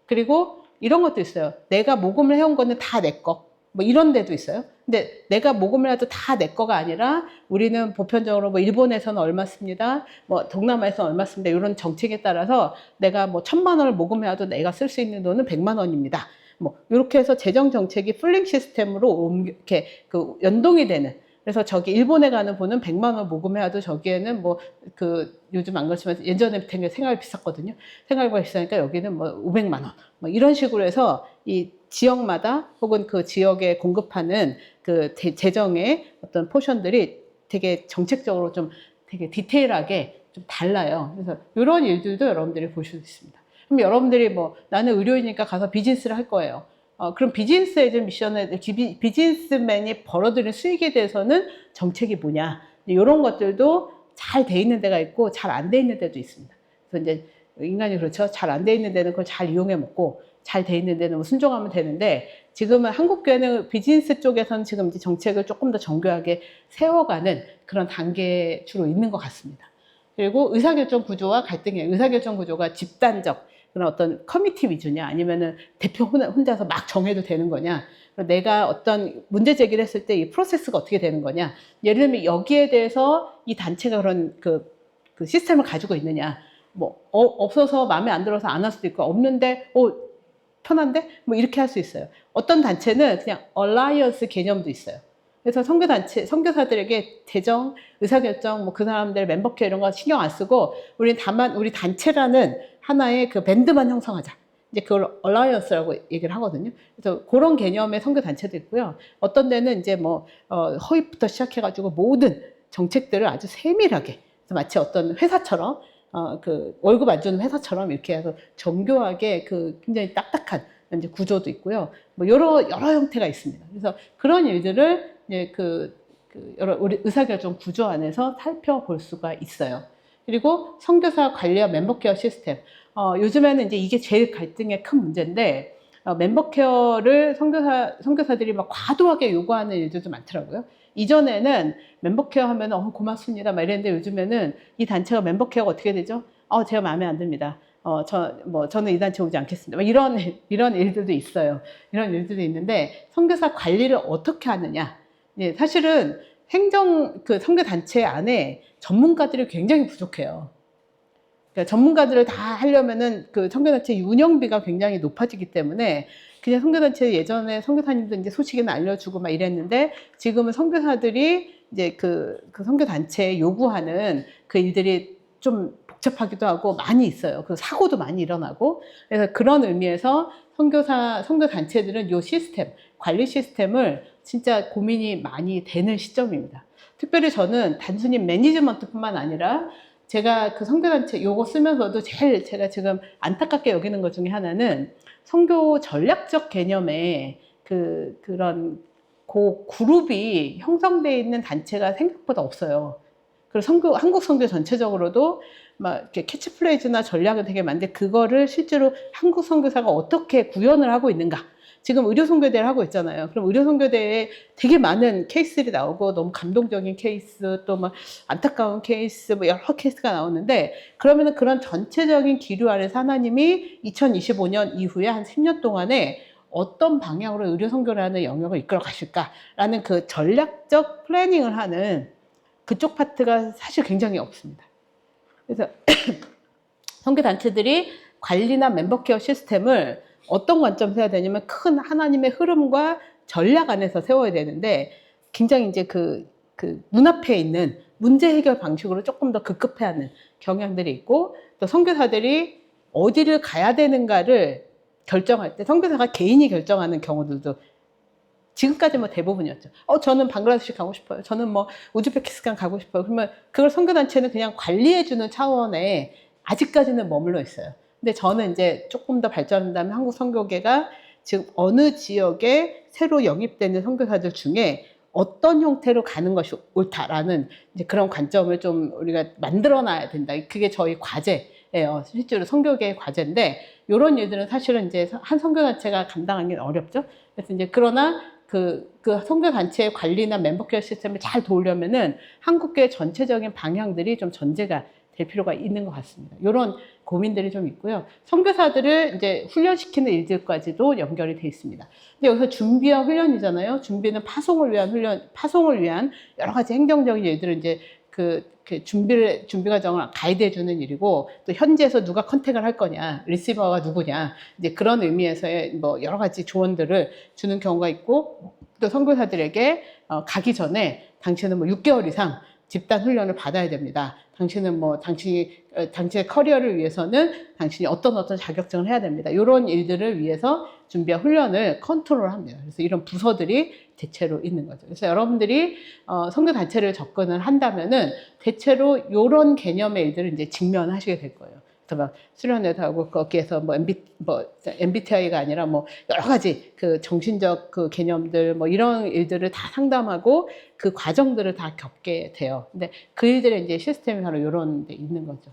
그리고 이런 것도 있어요. 내가 모금을 해온 거는 다 내 거. 뭐 이런 데도 있어요. 근데 내가 모금을 해도 다 내 거가 아니라 우리는 보편적으로 뭐 일본에서는 얼마 씁니다. 뭐 동남아에서는 얼마 씁니다. 이런 정책에 따라서 내가 뭐 1,000만 원을 모금해도 내가 쓸 수 있는 돈은 100만 원입니다. 뭐 이렇게 해서 재정 정책이 플링 시스템으로 이렇게 그 연동이 되는. 그래서 저기 일본에 가는 분은 100만 원 모금해도 저기에는 뭐 그 요즘 안 그렇지만 예전에 되게 생활비 비쌌거든요. 생활비가 비싸니까 여기는 뭐 500만 원. 뭐 이런 식으로 해서 이 지역마다 혹은 그 지역에 공급하는 그 재정의 어떤 포션들이 되게 정책적으로 좀 되게 디테일하게 좀 달라요. 그래서 이런 일들도 여러분들이 보실 수 있습니다. 그럼 여러분들이 뭐 나는 의료이니까 가서 비즈니스를 할 거예요. 그럼 비즈니스 에이전 미션에 비즈니스맨이 벌어들인 수익에 대해서는 정책이 뭐냐, 이런 것들도 잘 돼 있는 데가 있고 잘 안 돼 있는 데도 있습니다. 그래서 이제 인간이 그렇죠. 잘 안 돼 있는 데는 그걸 잘 이용해 먹고 잘 돼 있는 데는 뭐 순종하면 되는데, 지금은 한국 교회는 비즈니스 쪽에서는 지금 이제 정책을 조금 더 정교하게 세워가는 그런 단계에 주로 있는 것 같습니다. 그리고 의사결정 구조와 갈등이에요. 의사결정 구조가 집단적 그런 어떤 커미티 위주냐, 아니면은 대표 혼자서 막 정해도 되는 거냐, 내가 어떤 문제 제기를 했을 때 이 프로세스가 어떻게 되는 거냐, 예를 들면 여기에 대해서 이 단체가 그런 그 시스템을 가지고 있느냐, 뭐 없어서 마음에 안 들어서 안 할 수도 있고, 없는데 편한데 뭐 이렇게 할 수 있어요. 어떤 단체는 그냥 얼라이언스 개념도 있어요. 그래서 선교단체, 선교사들에게 재정, 의사결정, 뭐 그 사람들 멤버케어 이런 거 신경 안 쓰고, 우리는 다만 우리 단체라는 하나의 그 밴드만 형성하자. 이제 그걸 얼라이언스라고 얘기를 하거든요. 그래서 그런 개념의 선교단체도 있고요. 어떤 데는 이제 뭐 허위부터 시작해가지고 모든 정책들을 아주 세밀하게, 마치 어떤 회사처럼 그 월급 안 주는 회사처럼 이렇게 해서 정교하게 그 굉장히 딱딱한 이제 구조도 있고요. 뭐 여러 형태가 있습니다. 그래서 그런 일들을 이제 여러 우리 의사결정 구조 안에서 살펴볼 수가 있어요. 그리고 선교사 관리와 멤버케어 시스템. 요즘에는 이제 이게 제일 갈등의 큰 문제인데, 멤버케어를 선교사들이 막 과도하게 요구하는 일들도 많더라고요. 이전에는 멤버케어 하면 고맙습니다 막 이랬는데, 요즘에는 이 단체가 멤버케어가 어떻게 되죠? 제가 마음에 안 듭니다. 저는 이 단체 오지 않겠습니다. 이런 일들도 있어요. 이런 일들도 있는데, 선교사 관리를 어떻게 하느냐. 예, 사실은 선교 단체 안에 전문가들이 굉장히 부족해요. 그러니까 전문가들을 다 하려면은 그 선교단체 운영비가 굉장히 높아지기 때문에, 그냥 선교단체 예전에 선교사님들 이제 소식이나 알려주고 막 이랬는데, 지금은 선교사들이 이제 그 선교단체에 요구하는 그 일들이 좀 복잡하기도 하고 많이 있어요. 그 사고도 많이 일어나고. 그래서 그런 의미에서 선교단체들은 요 시스템, 관리 시스템을 진짜 고민이 많이 되는 시점입니다. 특별히 저는 단순히 매니지먼트뿐만 아니라, 제가 그 선교단체 요거 쓰면서도 제일 제가 지금 안타깝게 여기는 것 중에 하나는, 선교 전략적 개념에 그런 그룹이 형성되어 있는 단체가 생각보다 없어요. 그리고 한국 선교 전체적으로도 막 이렇게 캐치프레이즈나 전략은 되게 많은데, 그거를 실제로 한국 선교사가 어떻게 구현을 하고 있는가. 지금 의료선교대를 하고 있잖아요. 그럼 의료선교대에 되게 많은 케이스들이 나오고, 너무 감동적인 케이스, 또 막 안타까운 케이스, 뭐 여러 케이스가 나오는데, 그러면은 그런 전체적인 기류 아래서 하나님이 2025년 이후에 한 10년 동안에 어떤 방향으로 의료선교라는 영역을 이끌어 가실까라는 그 전략적 플래닝을 하는 그쪽 파트가 사실 굉장히 없습니다. 그래서 선교단체들이 관리나 멤버케어 시스템을 어떤 관점에서 해야 되냐면, 큰 하나님의 흐름과 전략 안에서 세워야 되는데, 굉장히 이제 그 눈앞에 있는 문제 해결 방식으로 조금 더 급급해하는 경향들이 있고, 또 선교사들이 어디를 가야 되는가를 결정할 때 선교사가 개인이 결정하는 경우들도 지금까지 뭐 대부분이었죠. 저는 방글라데시 가고 싶어요. 저는 뭐 우즈베키스탄 가고 싶어요. 그러면 그걸 선교단체는 그냥 관리해주는 차원에 아직까지는 머물러 있어요. 근데 저는 이제 조금 더 발전한다면 한국 선교계가 지금 어느 지역에 새로 영입되는 선교사들 중에 어떤 형태로 가는 것이 옳다라는 이제 그런 관점을 좀 우리가 만들어 놔야 된다. 그게 저희 과제, 과제예요. 실제로 선교계의 과제인데 이런 일들은 사실은 이제 한 선교단체가 감당하기 어렵죠. 그래서 이제 그러나 그 선교단체의 관리나 멤버케어 시스템을 잘 도우려면은 한국교회 전체적인 방향들이 좀 전제가 될 필요가 있는 것 같습니다. 이런 고민들이 좀 있고요. 선교사들을 이제 훈련시키는 일들까지도 연결이 돼 있습니다. 근데 여기서 준비와 훈련이잖아요. 준비는 파송을 위한 훈련, 파송을 위한 여러 가지 행정적인 일들을 이제 준비 과정을 가이드해 주는 일이고, 또 현지에서 누가 컨택을 할 거냐, 리시버가 누구냐, 이제 그런 의미에서의 뭐 여러 가지 조언들을 주는 경우가 있고, 또 선교사들에게 가기 전에 당신은 뭐 6개월 이상 집단 훈련을 받아야 됩니다. 당신은 뭐 당신의 커리어를 위해서는 당신이 어떤 자격증을 해야 됩니다. 이런 일들을 위해서 준비와 훈련을 컨트롤합니다. 그래서 이런 부서들이 대체로 있는 거죠. 그래서 여러분들이 선교 단체를 접근을 한다면은 대체로 이런 개념의 일들을 이제 직면하시게 될 거예요. 그래서 막 수련회도 하고 거기에서 뭐 MBTI가 아니라 뭐 여러 가지 그 정신적 그 개념들 뭐 이런 일들을 다 상담하고 그 과정들을 다 겪게 돼요. 근데 그 일들의 이제 시스템이 바로 이런 데 있는 거죠.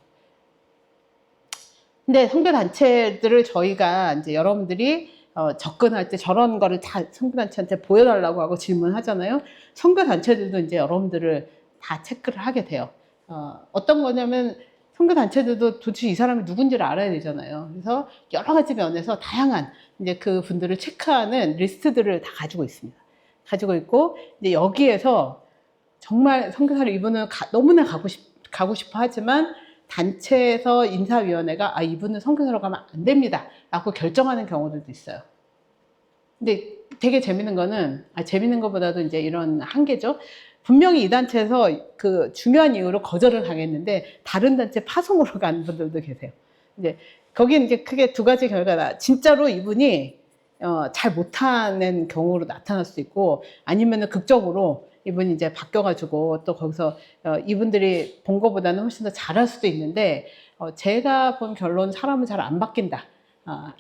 근데 선교 단체들을 저희가 이제 여러분들이 접근할 때 저런 거를 다 선교 단체한테 보여달라고 하고 질문하잖아요. 선교 단체들도 이제 여러분들을 다 체크를 하게 돼요. 어떤 거냐면 선교 단체들도 도대체 이 사람이 누군지를 알아야 되잖아요. 그래서 여러 가지 면에서 다양한 이제 그 분들을 체크하는 리스트들을 다 가지고 있습니다. 가지고 있고 이제 여기에서 정말 선교사를 이분은 너무나 가고 싶어 하지만 단체에서 인사위원회가 이분은 선교사로 가면 안 됩니다 라고 결정하는 경우들도 있어요. 근데 되게 재밌는 거는 재밌는 것보다도 이제 이런 한계죠. 분명히 이 단체에서 그 중요한 이유로 거절을 당했는데 다른 단체 파송으로 간 분들도 계세요. 이제 거기는 이제 크게 두 가지 결과다. 진짜로 이분이 잘 못하는 경우로 나타날 수도 있고, 아니면은 극적으로 이분이 이제 바뀌어가지고 또 거기서 이분들이 본 것보다는 훨씬 더 잘할 수도 있는데, 제가 본 결론은 사람은 잘 안 바뀐다.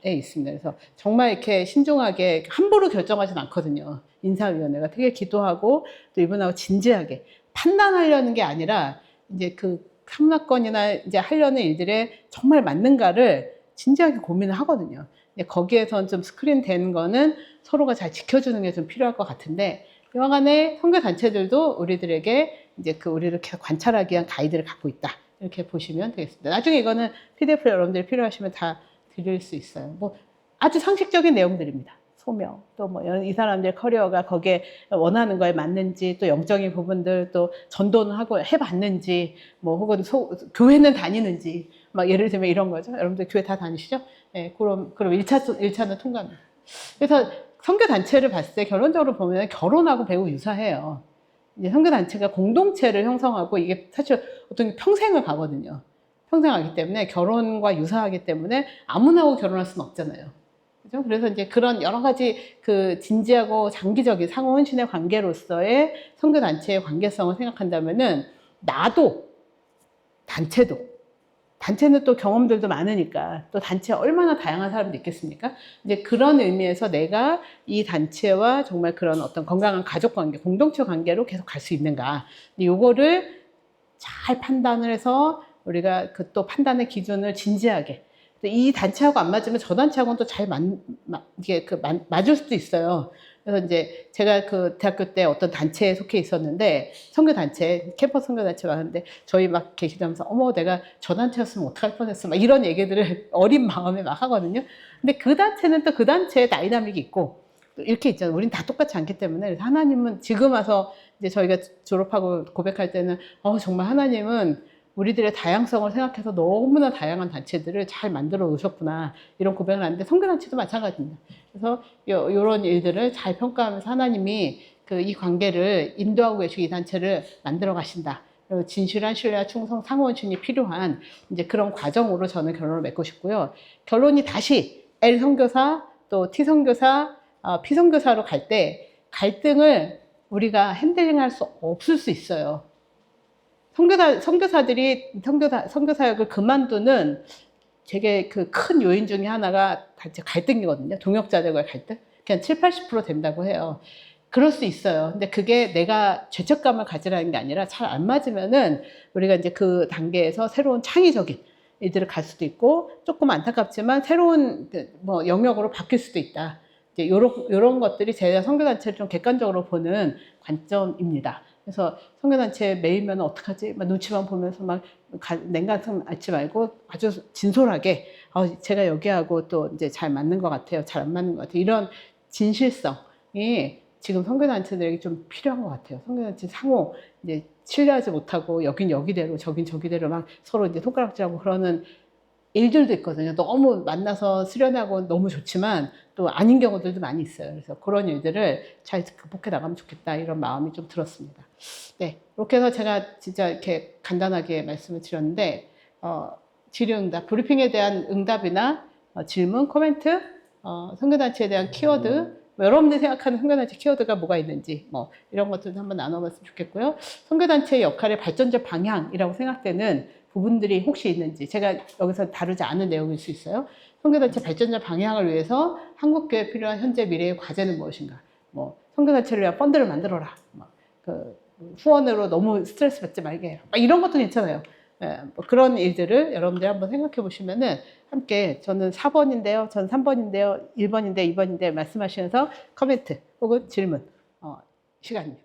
에 있습니다. 그래서 정말 이렇게 신중하게 함부로 결정하진 않거든요. 인사위원회가 되게 기도하고 또 이분하고 진지하게 판단하려는 게 아니라 이제 그 삼락건이나 이제 하려는 일들에 정말 맞는가를 진지하게 고민을 하거든요. 거기에선 좀 스크린 된 거는 서로가 잘 지켜주는 게 좀 필요할 것 같은데, 여하간에 선교 단체들도 우리들에게 이제 우리를 계속 관찰하기 위한 가이드를 갖고 있다. 이렇게 보시면 되겠습니다. 나중에 이거는 PDF로 여러분들이 필요하시면 다 드릴 수 있어요. 뭐 아주 상식적인 내용들입니다. 소명, 또 뭐 이 사람들 커리어가 거기에 원하는 거에 맞는지, 또 영적인 부분들, 또 전도는 하고 해봤는지, 뭐 혹은 교회는 다니는지, 막 예를 들면 이런 거죠. 여러분들 교회 다 다니시죠? 네, 그럼 1차는 통과합니다. 그래서 선교 단체를 봤을 때 결론적으로 보면 결혼하고 매우 유사해요. 이제 선교 단체가 공동체를 형성하고 이게 사실 어떤 평생을 가거든요. 평생 하기 때문에 결혼과 유사하기 때문에 아무나 하고 결혼할 수는 없잖아요. 그죠? 그래서 이제 그런 여러 가지 그 진지하고 장기적인 상호 헌신의 관계로서의 선교 단체의 관계성을 생각한다면은 나도 단체는 또 경험들도 많으니까 또 단체에 얼마나 다양한 사람들이 있겠습니까? 이제 그런 의미에서 내가 이 단체와 정말 그런 어떤 건강한 가족 관계, 공동체 관계로 계속 갈 수 있는가. 요거를 잘 판단을 해서 우리가 그 또 판단의 기준을 진지하게. 이 단체하고 안 맞으면 저 단체하고는 또 잘 맞을 수도 있어요. 그래서 이제 제가 그 대학교 때 어떤 단체에 속해 있었는데, 선교단체, 캠퍼스 선교단체 많은데, 저희 막 계시다면서, 어머, 내가 저 단체였으면 어떡할 뻔했어. 막 이런 얘기들을 어린 마음에 막 하거든요. 근데 그 단체는 또 그 단체의 다이나믹이 있고, 이렇게 있잖아요. 우린 다 똑같지 않기 때문에. 그래서 하나님은 지금 와서 이제 저희가 졸업하고 고백할 때는, 정말 하나님은 우리들의 다양성을 생각해서 너무나 다양한 단체들을 잘 만들어 놓으셨구나. 이런 고백을 하는데, 선교단체도 마찬가지입니다. 그래서 이런 일들을 잘 평가하면서 하나님이 이 관계를 인도하고 계시고 이 단체를 만들어 가신다. 그리고 진실한 신뢰와 충성, 상호원신이 필요한 이제 그런 과정으로 저는 결론을 맺고 싶고요. 결론이 다시 L 선교사, 또 T 선교사, P 선교사로 갈 때 갈등을 우리가 핸들링할 수 없을 수 있어요. 선교사들이 선교사역을 그만두는 되게 그 큰 요인 중에 하나가 갈등이거든요. 동역자들과의 갈등. 그냥 70~80% 된다고 해요. 그럴 수 있어요. 근데 그게 내가 죄책감을 가지라는 게 아니라 잘 안 맞으면은 우리가 이제 그 단계에서 새로운 창의적인 일들을 갈 수도 있고 조금 안타깝지만 새로운 뭐 영역으로 바뀔 수도 있다. 이제 요런 것들이 제가 선교단체를 좀 객관적으로 보는 관점입니다. 그래서 선교단체 매이면 어떡하지? 막 눈치만 보면서 막 냉각성 앓지 말고 아주 진솔하게 제가 여기하고 또 이제 잘 맞는 것 같아요. 잘 안 맞는 것 같아요. 이런 진실성이 지금 선교단체들에게 좀 필요한 것 같아요. 선교단체 상호 이제 신뢰하지 못하고 여긴 여기대로 저긴 저기대로 막 서로 이제 손가락질하고 그러는 일들도 있거든요. 너무 만나서 수련하고 너무 좋지만 또 아닌 경우들도 많이 있어요. 그래서 그런 일들을 잘 극복해 나가면 좋겠다 이런 마음이 좀 들었습니다. 네, 이렇게 해서 제가 진짜 이렇게 간단하게 말씀을 드렸는데 질의응답, 브리핑에 대한 응답이나 질문, 코멘트, 선교단체에 대한 키워드, 뭐 여러분들이 생각하는 선교단체 키워드가 뭐가 있는지 뭐 이런 것들도 한번 나눠봤으면 좋겠고요. 선교단체의 역할의 발전적 방향이라고 생각되는 부분들이 혹시 있는지 제가 여기서 다루지 않은 내용일 수 있어요. 선교단체 발전적 방향을 위해서 한국교회에 필요한 현재 미래의 과제는 무엇인가? 뭐 선교단체를 위한 펀드를 만들어라. 그 후원으로 너무 스트레스 받지 말게 해라. 이런 것도 괜찮아요. 예, 뭐 그런 일들을 여러분들이 한번 생각해 보시면은 함께 저는 4번인데요, 전 3번인데요, 1번인데 2번인데 말씀하시면서 코멘트 혹은 질문 시간입니다.